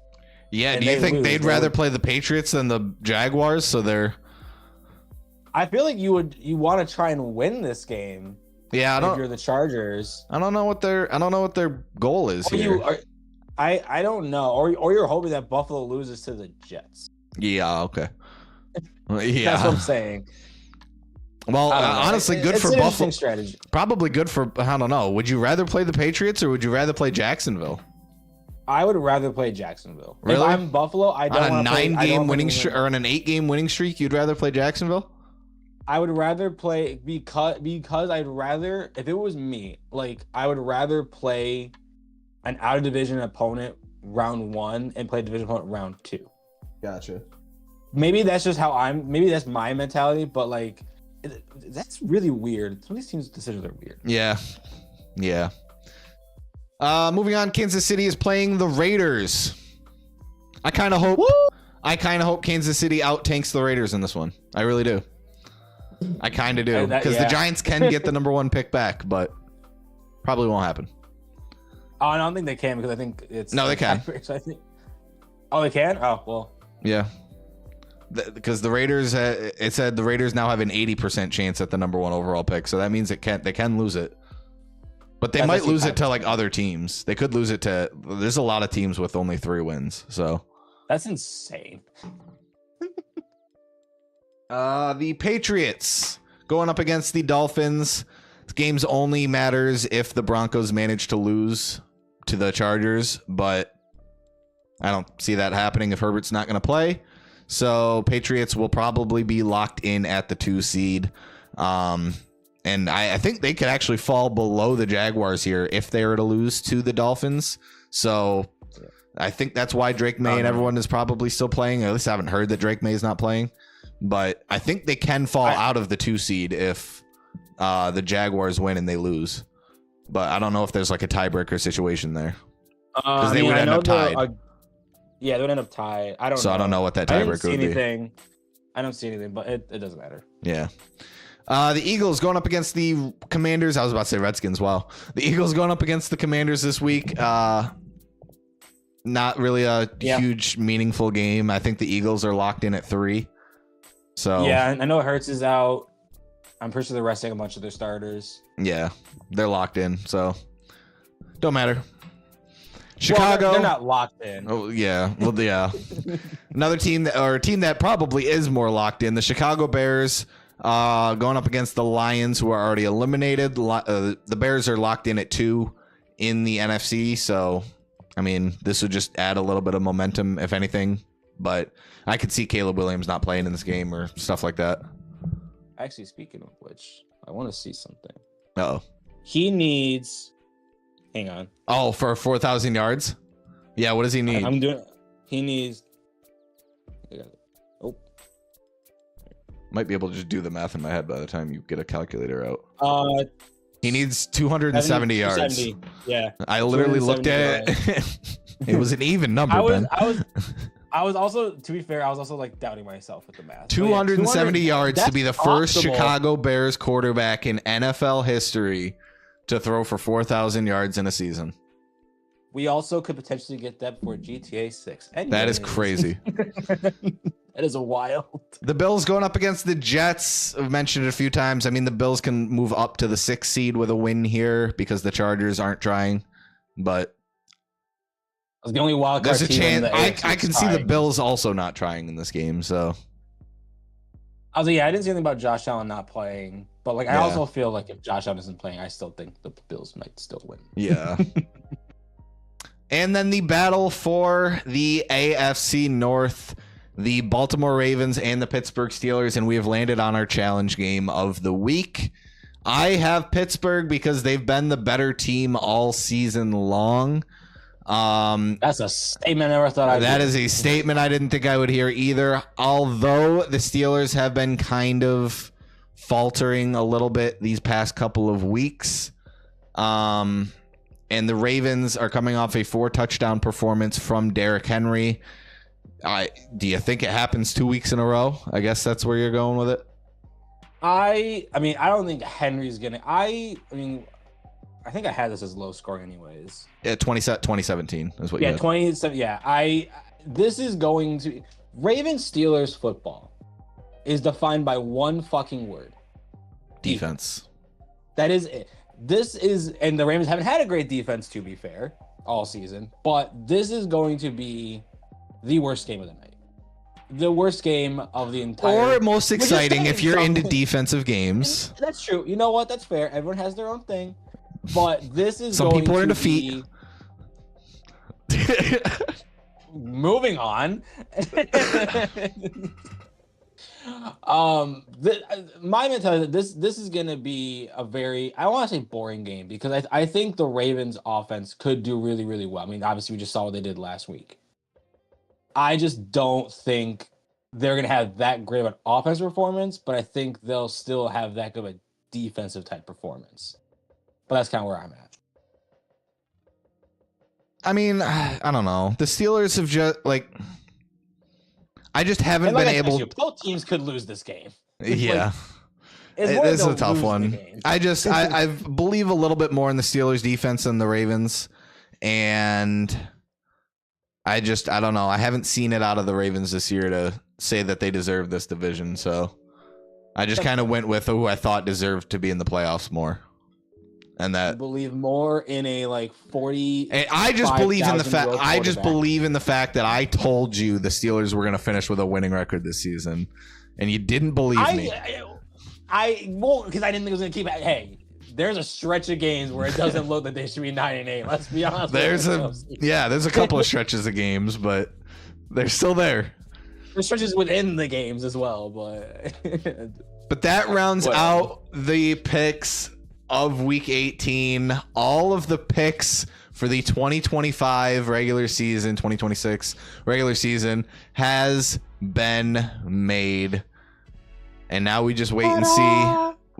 [SPEAKER 1] yeah. Do you think they'd rather play the Patriots than the Jaguars? So they're.
[SPEAKER 2] I feel like you want to try and win this game.
[SPEAKER 1] Yeah,
[SPEAKER 2] if you're the Chargers.
[SPEAKER 1] I don't know what their goal is here.
[SPEAKER 2] I don't know. Or you're hoping that Buffalo loses to the Jets.
[SPEAKER 1] Yeah. Okay. Yeah,
[SPEAKER 2] that's what I'm saying.
[SPEAKER 1] Well, honestly, good for Buffalo.
[SPEAKER 2] Strategy.
[SPEAKER 1] Probably good for, I don't know. Would you rather play the Patriots or would you rather play Jacksonville?
[SPEAKER 2] I would rather play Jacksonville.
[SPEAKER 1] Really?
[SPEAKER 2] If I'm Buffalo, I don't want to play.
[SPEAKER 1] On a 9-game winning streak or on an 8-game winning streak, you'd rather play Jacksonville?
[SPEAKER 2] I would rather play because I'd rather, if it was me, like I would rather play an out of division opponent round 1 and play a division opponent round 2.
[SPEAKER 1] Gotcha.
[SPEAKER 2] Maybe that's just maybe that's my mentality, but like that's really weird. Some of these teams' decisions are weird.
[SPEAKER 1] Yeah. Moving on, Kansas City is playing the Raiders. I kind of hope Kansas City out tanks the Raiders in this one. I really do. I kind of do, because the Giants can get the number 1 pick back, but probably won't happen.
[SPEAKER 2] Oh, I don't think they can, because I think it's
[SPEAKER 1] no, they can.
[SPEAKER 2] So I think. Oh, they can. Oh, well.
[SPEAKER 1] Yeah. Because the Raiders, it said the Raiders now have an 80% chance at the number 1 overall pick, so that means they can lose it. But they might lose it to like other teams. They could lose it to. There's a lot of teams with only 3 wins, so
[SPEAKER 2] that's insane.
[SPEAKER 1] The Patriots going up against the Dolphins. This game's only matters if the Broncos manage to lose to the Chargers, but I don't see that happening if Herbert's not going to play. So Patriots will probably be locked in at the 2 seed. And I think they could actually fall below the Jaguars here if they were to lose to the Dolphins. So I think that's why Drake May and everyone is probably still playing. At least I haven't heard that Drake May is not playing. But I think they can fall out of the 2 seed if the Jaguars win and they lose. But I don't know if there's like a tiebreaker situation there. Because they would end up tied.
[SPEAKER 2] Yeah, they would end up tied. I don't know.
[SPEAKER 1] I don't know what that tiebreaker would be.
[SPEAKER 2] I don't see anything, but it doesn't matter.
[SPEAKER 1] Yeah. The Eagles going up against the Commanders. I was about to say Redskins. Wow. The Eagles going up against the Commanders this week. Not really a huge, meaningful game. I think the Eagles are locked in at 3. So
[SPEAKER 2] yeah, I know Hurts is out. I'm pretty sure they're resting a bunch of their starters.
[SPEAKER 1] Yeah, they're locked in. So don't matter. Chicago,
[SPEAKER 2] well, they're not locked in.
[SPEAKER 1] Oh yeah, well yeah. Another team a team that probably is more locked in. The Chicago Bears going up against the Lions, who are already eliminated. The Bears are locked in at 2 in the NFC. So I mean, this would just add a little bit of momentum, if anything. But I could see Caleb Williams not playing in this game or stuff like that.
[SPEAKER 2] Actually, speaking of which, I want to see something.
[SPEAKER 1] Uh-oh.
[SPEAKER 2] He needs. Hang on.
[SPEAKER 1] Oh, for 4,000 yards? Yeah, what does he need?
[SPEAKER 2] He needs. Oh.
[SPEAKER 1] Might be able to just do the math in my head by the time you get a calculator out. He needs 270 yards.
[SPEAKER 2] 270. Yeah.
[SPEAKER 1] I literally looked at it. It was an even number, Ben.
[SPEAKER 2] I was also, to be fair, I was also like doubting myself with the math.
[SPEAKER 1] 270 yards to be the first
[SPEAKER 2] optimal.
[SPEAKER 1] Chicago Bears quarterback in NFL history to throw for 4,000 yards in a season.
[SPEAKER 2] We also could potentially get that for GTA 6. Anyways.
[SPEAKER 1] That is crazy.
[SPEAKER 2] That is a wild.
[SPEAKER 1] The Bills going up against the Jets. I've mentioned it a few times. I mean, the Bills can move up to the 6th seed with a win here because the Chargers aren't trying. But
[SPEAKER 2] was the only wild card
[SPEAKER 1] There's a
[SPEAKER 2] team in
[SPEAKER 1] chance.
[SPEAKER 2] the AFC
[SPEAKER 1] I can see the
[SPEAKER 2] trying.
[SPEAKER 1] Bills also not trying in this game. So
[SPEAKER 2] I was like, yeah, I didn't see anything about Josh Allen not playing, but like I also feel like if Josh Allen isn't playing, I still think the Bills might still win.
[SPEAKER 1] Yeah. And then the battle for the AFC North, the Baltimore Ravens and the Pittsburgh Steelers, and we have landed on our challenge game of the week. I have Pittsburgh because they've been the better team all season long.
[SPEAKER 2] That's a statement I never thought I'd
[SPEAKER 1] That
[SPEAKER 2] hear.
[SPEAKER 1] is a statement I didn't think I would hear either. Although the Steelers have been kind of faltering a little bit these past couple of weeks. And the Ravens are coming off a 4-touchdown performance from Derrick Henry. Do you think it happens 2 weeks in a row? I guess that's where you're going with it. I
[SPEAKER 2] mean, I don't think Henry's gonna. I think I had this as low scoring anyways.
[SPEAKER 1] Yeah, 2017 is what you had.
[SPEAKER 2] 27. Yeah, this is going to Ravens Steelers football is defined by one fucking word:
[SPEAKER 1] Defense.
[SPEAKER 2] That is it. This is, and the Ravens haven't had a great defense, to be fair, all season. But this is going to be the worst game of the night. The worst game of the entire.
[SPEAKER 1] Or most exciting if you're into defensive games.
[SPEAKER 2] That's true. You know what? That's fair. Everyone has their own thing. But this is
[SPEAKER 1] some
[SPEAKER 2] going
[SPEAKER 1] people are
[SPEAKER 2] to
[SPEAKER 1] into feet.
[SPEAKER 2] Moving on. My mentality this is gonna be a very, I don't want to say boring game, because I think the Ravens offense could do really, really well. I mean, obviously we just saw what they did last week. I just don't think they're gonna have that great of an offensive performance, but I think they'll still have that good of a defensive type performance. But that's kind of where I'm at.
[SPEAKER 1] I mean, I don't know. The Steelers have just I just haven't been able.
[SPEAKER 2] Both teams could lose this game.
[SPEAKER 1] Yeah, it's a tough one. I believe a little bit more in the Steelers defense than the Ravens, and I don't know. I haven't seen it out of the Ravens this year to say that they deserve this division. So I just kind of went with who I thought deserved to be in the playoffs more. And that,
[SPEAKER 2] I believe more in a 40.
[SPEAKER 1] I just believe in the fact. I just believe in the fact that I told you the Steelers were going to finish with a winning record this season, and you didn't believe me.
[SPEAKER 2] I won't, because I didn't think it was going to keep. Hey, there's a stretch of games where it doesn't look that they should be 9-8. Let's be honest.
[SPEAKER 1] There's a couple of stretches of games, but they're still there.
[SPEAKER 2] There's stretches within the games as well, but
[SPEAKER 1] that rounds out the picks of week 18. All of the picks for the 2025 regular season, 2026 regular season has been made. And now we just wait and see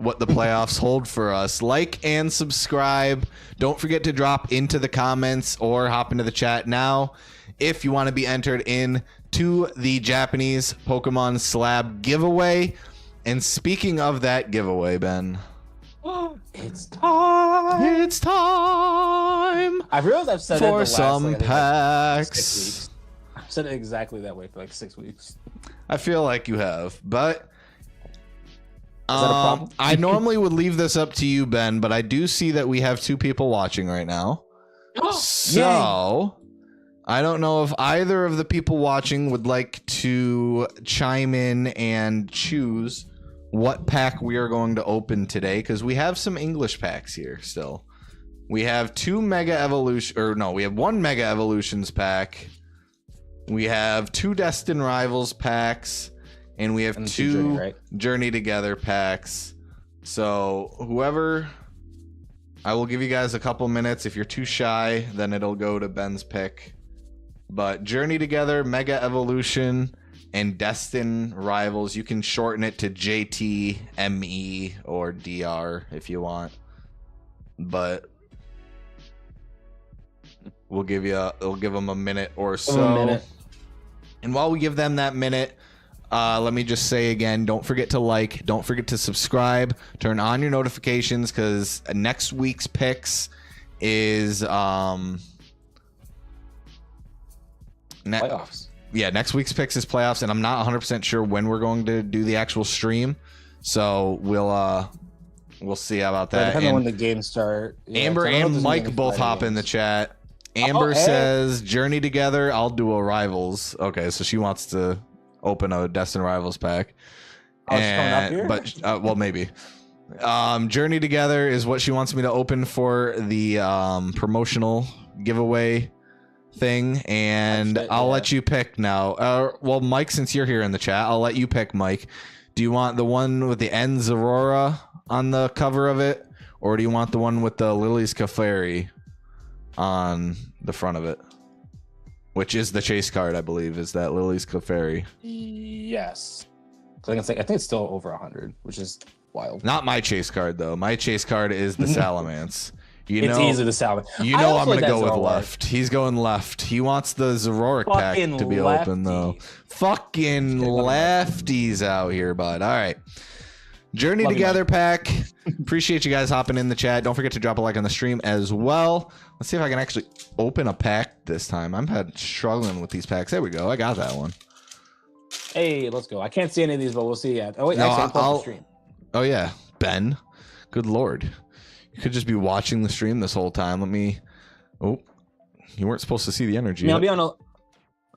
[SPEAKER 1] what the playoffs hold for us. Like and subscribe. Don't forget to drop into the comments or hop into the chat now if you want to be entered in to the Japanese Pokemon Slab giveaway. And speaking of that giveaway, Ben,
[SPEAKER 2] it's time.
[SPEAKER 1] It's time.
[SPEAKER 2] I realized I've said
[SPEAKER 1] for
[SPEAKER 2] it the
[SPEAKER 1] some
[SPEAKER 2] last,
[SPEAKER 1] packs.
[SPEAKER 2] 6 weeks. I've said it exactly that way for 6 weeks.
[SPEAKER 1] I feel like you have, but
[SPEAKER 2] Is that a problem?
[SPEAKER 1] I normally would leave this up to you, Ben, but I do see that we have 2 people watching right now. So I don't know if either of the people watching would like to chime in and choose what pack we are going to open today, because we have some English packs here still. We have 2 Mega Evolution, or no, we have 1 Mega Evolutions pack. We have 2 Destined Rivals packs, and we have 2 Journey Together packs. So whoever, I will give you guys a couple minutes. If you're too shy, then it'll go to Ben's pick. But Journey Together, Mega Evolution, and Destined Rivals, you can shorten it to JT, ME, or DR if you want. But we'll give them a minute or so. And while we give them that minute, let me just say again, don't forget to like, don't forget to subscribe, turn on your notifications, because next week's picks is
[SPEAKER 2] playoffs.
[SPEAKER 1] Yeah, next week's picks is playoffs, and I'm not 100% sure when we're going to do the actual stream. So we'll see about that.
[SPEAKER 2] Depending on when the games start.
[SPEAKER 1] Yeah, Amber and Mike both hop in the chat. Amber
[SPEAKER 2] hey.
[SPEAKER 1] says Journey Together. I'll do a Rivals. Okay, so she wants to open a Destin Rivals pack.
[SPEAKER 2] Oh, she's coming up here?
[SPEAKER 1] But well, maybe. Journey Together is what she wants me to open for the promotional giveaway thing, and I'll let you pick now. Well, Mike, since you're here in the chat, I'll let you pick, Mike. Do you want the one with the Ends Aurora on the cover of it, or do you want the one with the Lily's Caferi on the front of it, which is the chase card? I believe is that Lily's Caferi.
[SPEAKER 2] Yes. I think it's still over 100, which is wild.
[SPEAKER 1] Not my chase card though. My chase card is the Salamence.
[SPEAKER 2] It's easy to salvage.
[SPEAKER 1] You know I'm gonna go with left. He's going left. He wants the Zoroark pack to be open though. Fucking lefties out here, bud. All right. Journey Together pack. Appreciate you guys hopping in the chat. Don't forget to drop a like on the stream as well. Let's see if I can actually open a pack this time. I'm struggling with these packs. There we go. I got that one.
[SPEAKER 2] Hey, let's go. I can't see any of these, but we'll see. Oh wait,
[SPEAKER 1] no,
[SPEAKER 2] actually, I'll stream.
[SPEAKER 1] Oh yeah, Ben. Good lord. You could just be watching the stream this whole time. Let me. Oh, you weren't supposed to see the energy.
[SPEAKER 2] I'll be on a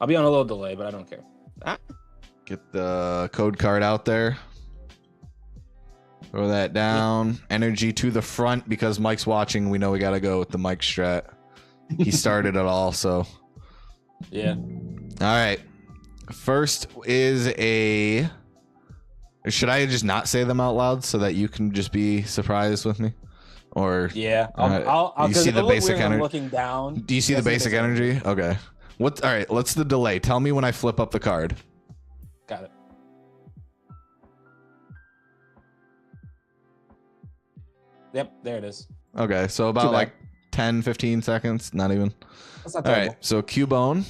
[SPEAKER 2] little delay, but I don't care.
[SPEAKER 1] Get the code card out there. Throw that down. Energy to the front because Mike's watching. We know we gotta go with the Mike strat. He started it all, so.
[SPEAKER 2] Yeah.
[SPEAKER 1] All right. First is a. Should I just not say them out loud so that you can just be surprised with me? Or
[SPEAKER 2] yeah, I'll
[SPEAKER 1] you see the basic energy.
[SPEAKER 2] Looking down.
[SPEAKER 1] Do you see the basic energy? Okay. What? All right. What's the delay? Tell me when I flip up the card.
[SPEAKER 2] Got it. Yep, there it is.
[SPEAKER 1] Okay, so about like 10, 15 seconds. Not even.
[SPEAKER 2] That's not
[SPEAKER 1] all
[SPEAKER 2] terrible.
[SPEAKER 1] right. So Cubone.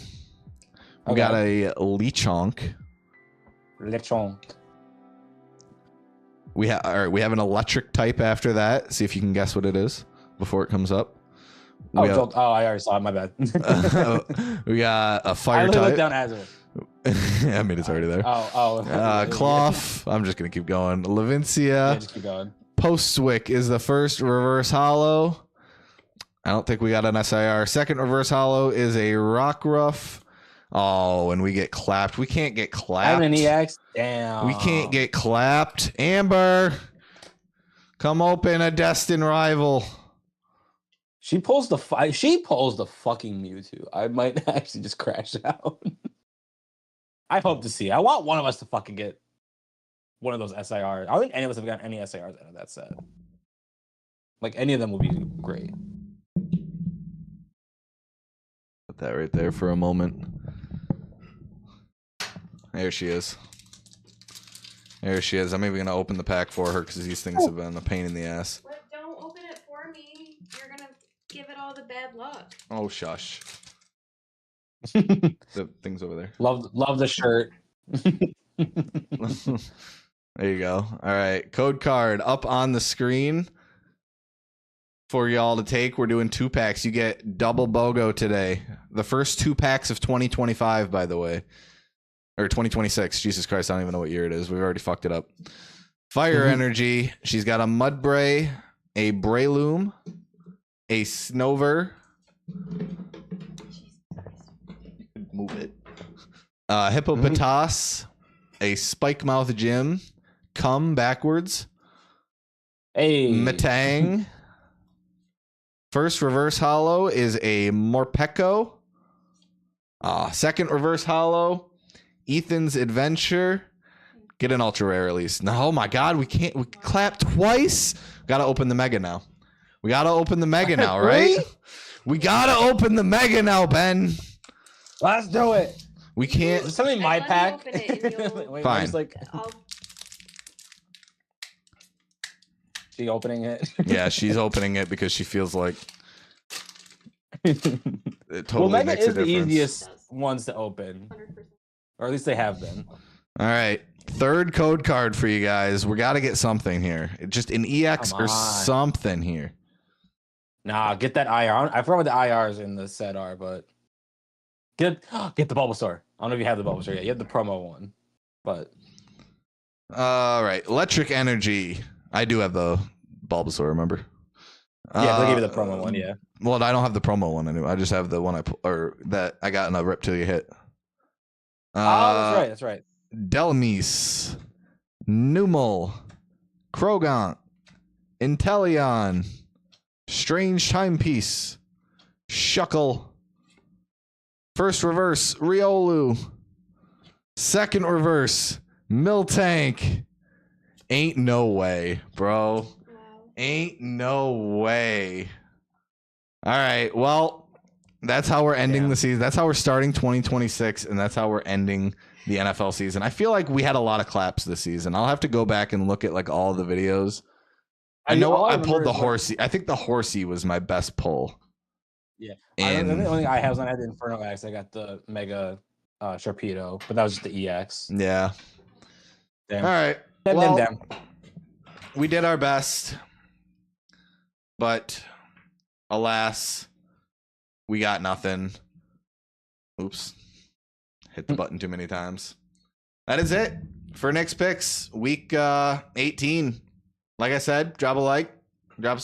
[SPEAKER 1] We got a Lechonk.
[SPEAKER 2] Lechonk.
[SPEAKER 1] We have an electric type after that. See if you can guess what it is before it comes up.
[SPEAKER 2] I already saw it. My bad.
[SPEAKER 1] We got a fire type.
[SPEAKER 2] Look down as it.
[SPEAKER 1] I mean, it's already there.
[SPEAKER 2] Oh.
[SPEAKER 1] Cloth. I'm just gonna keep going. Levincia.
[SPEAKER 2] Yeah, just keep going.
[SPEAKER 1] Postwick is the first reverse hollow. I don't think we got an SIR. Second reverse hollow is a Rockruff. Oh, and we get clapped. We can't get clapped.
[SPEAKER 2] I'm an EX. Damn.
[SPEAKER 1] We can't get clapped. Amber, come open a Destin rival.
[SPEAKER 2] She pulls the fucking Mewtwo. I might actually just crash out. I hope to see. I want one of us to fucking get one of those SIRs. I don't think any of us have gotten any SIRs out of that set. Like any of them would be great.
[SPEAKER 1] Put that right there for a moment. There she is. There she is. I'm even going to open the pack for her because these things have been a pain in the ass.
[SPEAKER 3] What? Don't open it for me. You're going to give it all the bad luck.
[SPEAKER 1] Oh, shush. The thing's over there.
[SPEAKER 2] Love the shirt.
[SPEAKER 1] There you go. All right. Code card up on the screen for y'all to take. We're doing 2 packs. You get double BOGO today. The first 2 packs of 2025, by the way. Or 2026. Jesus Christ, I don't even know what year it is. We've already fucked it up. Fire energy. She's got a Mudbray, a Breloom, a Snover. Move it. Hippopotas, a Spike Mouth Gym, Come Backwards,
[SPEAKER 2] Hey.
[SPEAKER 1] Metang. First reverse hollow is a Morpeko. Second reverse hollow, Ethan's Adventure. Get an ultra rare at least. No, oh my god, we clapped twice. Gotta open the mega now. We gotta open the mega now, right? We gotta open the mega now, Ben.
[SPEAKER 2] Let's do it.
[SPEAKER 1] We can't.
[SPEAKER 2] Is this something in my pack?
[SPEAKER 3] Wait,
[SPEAKER 1] fine.
[SPEAKER 2] She opening it?
[SPEAKER 1] Yeah, she's opening it because she feels like it totally
[SPEAKER 2] Mega
[SPEAKER 1] makes a
[SPEAKER 2] is the
[SPEAKER 1] difference.
[SPEAKER 2] easiest ones to open.
[SPEAKER 3] 100%.
[SPEAKER 2] Or at least they have been.
[SPEAKER 1] All right. Third code card for you guys. We got to get something here. Just an EX or something here.
[SPEAKER 2] Nah, get that IR. I forgot what the IRs in the set are, but get the Bulbasaur. I don't know if you have the Bulbasaur yet. You have the promo one, but
[SPEAKER 1] all right. Electric energy. I do have the Bulbasaur, remember?
[SPEAKER 2] Yeah, they gave you the promo one. Yeah.
[SPEAKER 1] Well, I don't have the promo one anymore. I just have the one that I got in a Rip Till You Hit.
[SPEAKER 2] Oh, that's right.
[SPEAKER 1] Delmise, Numel, Krogant, Inteleon, Strange Timepiece, Shuckle, first reverse, Riolu, second reverse, Miltank. Ain't no way, bro.
[SPEAKER 3] Wow.
[SPEAKER 1] Ain't no way. All right, well, that's how we're ending the season. That's how we're starting 2026, and that's how we're ending the NFL season. I feel like we had a lot of claps this season. I'll have to go back and look at like all the videos. I know I pulled the horsey. I think the horsey was my best pull.
[SPEAKER 2] Yeah.
[SPEAKER 1] And
[SPEAKER 2] the only thing I have was I had the Inferno X. I got the Mega Sharpedo, but that was just the EX.
[SPEAKER 1] yeah.
[SPEAKER 2] Damn.
[SPEAKER 1] All right. Well, we did our best, but alas, we got nothing. Oops. Hit the button too many times. That is it for Nick's Picks, week 18. Like I said, drop a like. Drop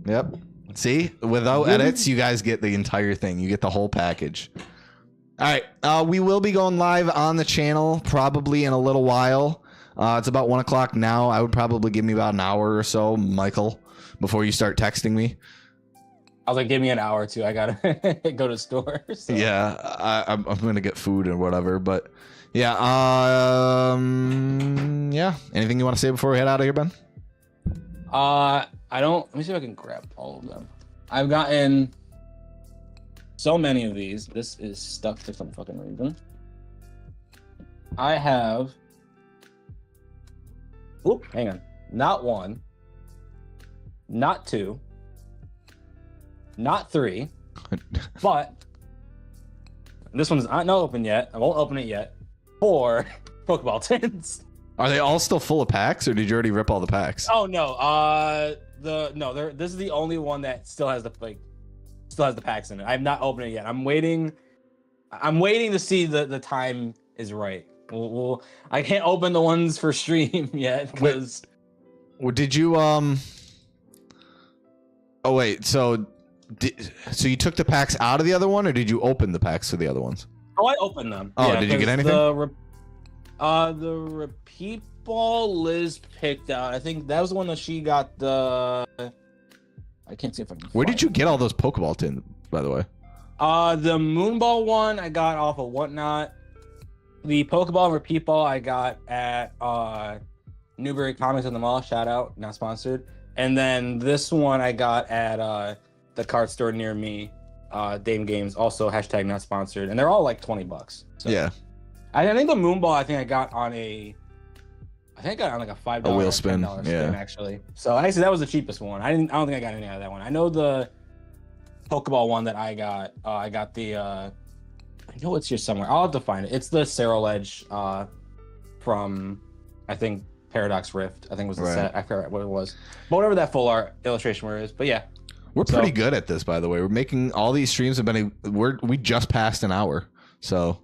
[SPEAKER 1] Yep. See, without edits, you guys get the entire thing. You get the whole package. All right. We will be going live on the channel probably in a little while. It's about 1 o'clock now. I would probably give me about an hour or so, Michael, before you start texting me.
[SPEAKER 2] I was like, give me an hour or two. I gotta go to the store. So.
[SPEAKER 1] Yeah, I'm gonna get food or whatever. But yeah, yeah. Anything you want to say before we head out of here, Ben?
[SPEAKER 2] I don't. Let me see if I can grab all of them. I've gotten so many of these. This is stuck for some fucking reason. I have. Oop, hang on. Not one. Not two. Not three. But this one's not open yet. I won't open it yet. 4 Pokeball tins.
[SPEAKER 1] Are they all still full of packs, or did you already rip all the packs?
[SPEAKER 2] Oh no. This is the only one that still has the packs in it. I've not opened it yet. I'm waiting to see the time is right. I can't open the ones for stream yet because.
[SPEAKER 1] Did you Oh wait, so you totook the packs out of the other one, or did you open the packs for the other ones?
[SPEAKER 2] Oh, I opened them.
[SPEAKER 1] Oh, yeah, did you get anything?
[SPEAKER 2] The repeat ball Liz picked out. I think that was the one that she got the. I can't see if I can.
[SPEAKER 1] Where did you get all those Pokeball tins, by the way?
[SPEAKER 2] The Moonball one I got off of Whatnot. The Pokeball and repeat ball I got at Newbury Comics in the Mall. Shout out, not sponsored. And then this one I got at the card store near me, Dame Games, also hashtag not sponsored, and they're all like $20. So.
[SPEAKER 1] Yeah.
[SPEAKER 2] I think the Moonball I got on like a $5
[SPEAKER 1] wheel spin,
[SPEAKER 2] spin actually. So actually that was the cheapest one. I don't think I got any out of that one. I know the Pokeball one that I got the I know it's here somewhere. I'll have to find it. It's the Ceruledge from I think Paradox Rift. I think was the set. I forgot what it was. But whatever that full art illustration where it is. But yeah.
[SPEAKER 1] We're pretty good at this, by the way. We're making all these streams we just passed an hour. So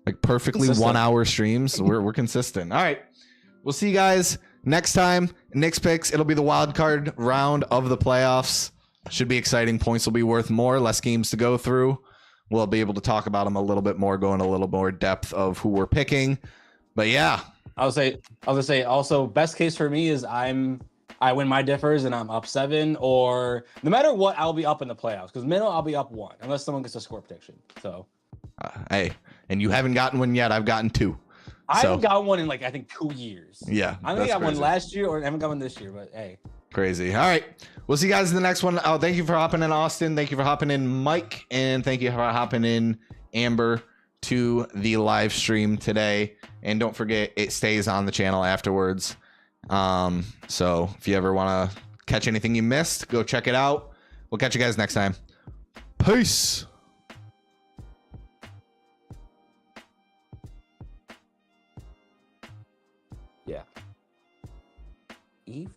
[SPEAKER 1] like perfectly consistent. 1 hour streams. We're consistent. All right. We'll see you guys next time. Nick's Picks. It'll be the wild card round of the playoffs. Should be exciting. Points will be worth more. Less games to go through. We'll be able to talk about them a little bit more, go in a little more depth of who we're picking. But yeah. I was gonna say also best case for me is I win my differs and I'm up 7, or no matter what, I'll be up in the playoffs because minimum I'll be up 1 unless someone gets a score prediction. So hey, and you haven't gotten one yet. I've gotten 2.
[SPEAKER 2] I haven't got one in like I think 2 years.
[SPEAKER 1] Yeah,
[SPEAKER 2] I think I got one last year or I haven't got one this year, but hey.
[SPEAKER 1] Crazy. All right. We'll see you guys in the next one. Oh, thank you for hopping in, Austin. Thank you for hopping in, Mike. And thank you for hopping in, Amber, to the live stream today. And don't forget, it stays on the channel afterwards. So if you ever want to catch anything you missed, go check it out. We'll catch you guys next time. Peace.
[SPEAKER 2] Yeah. Eve.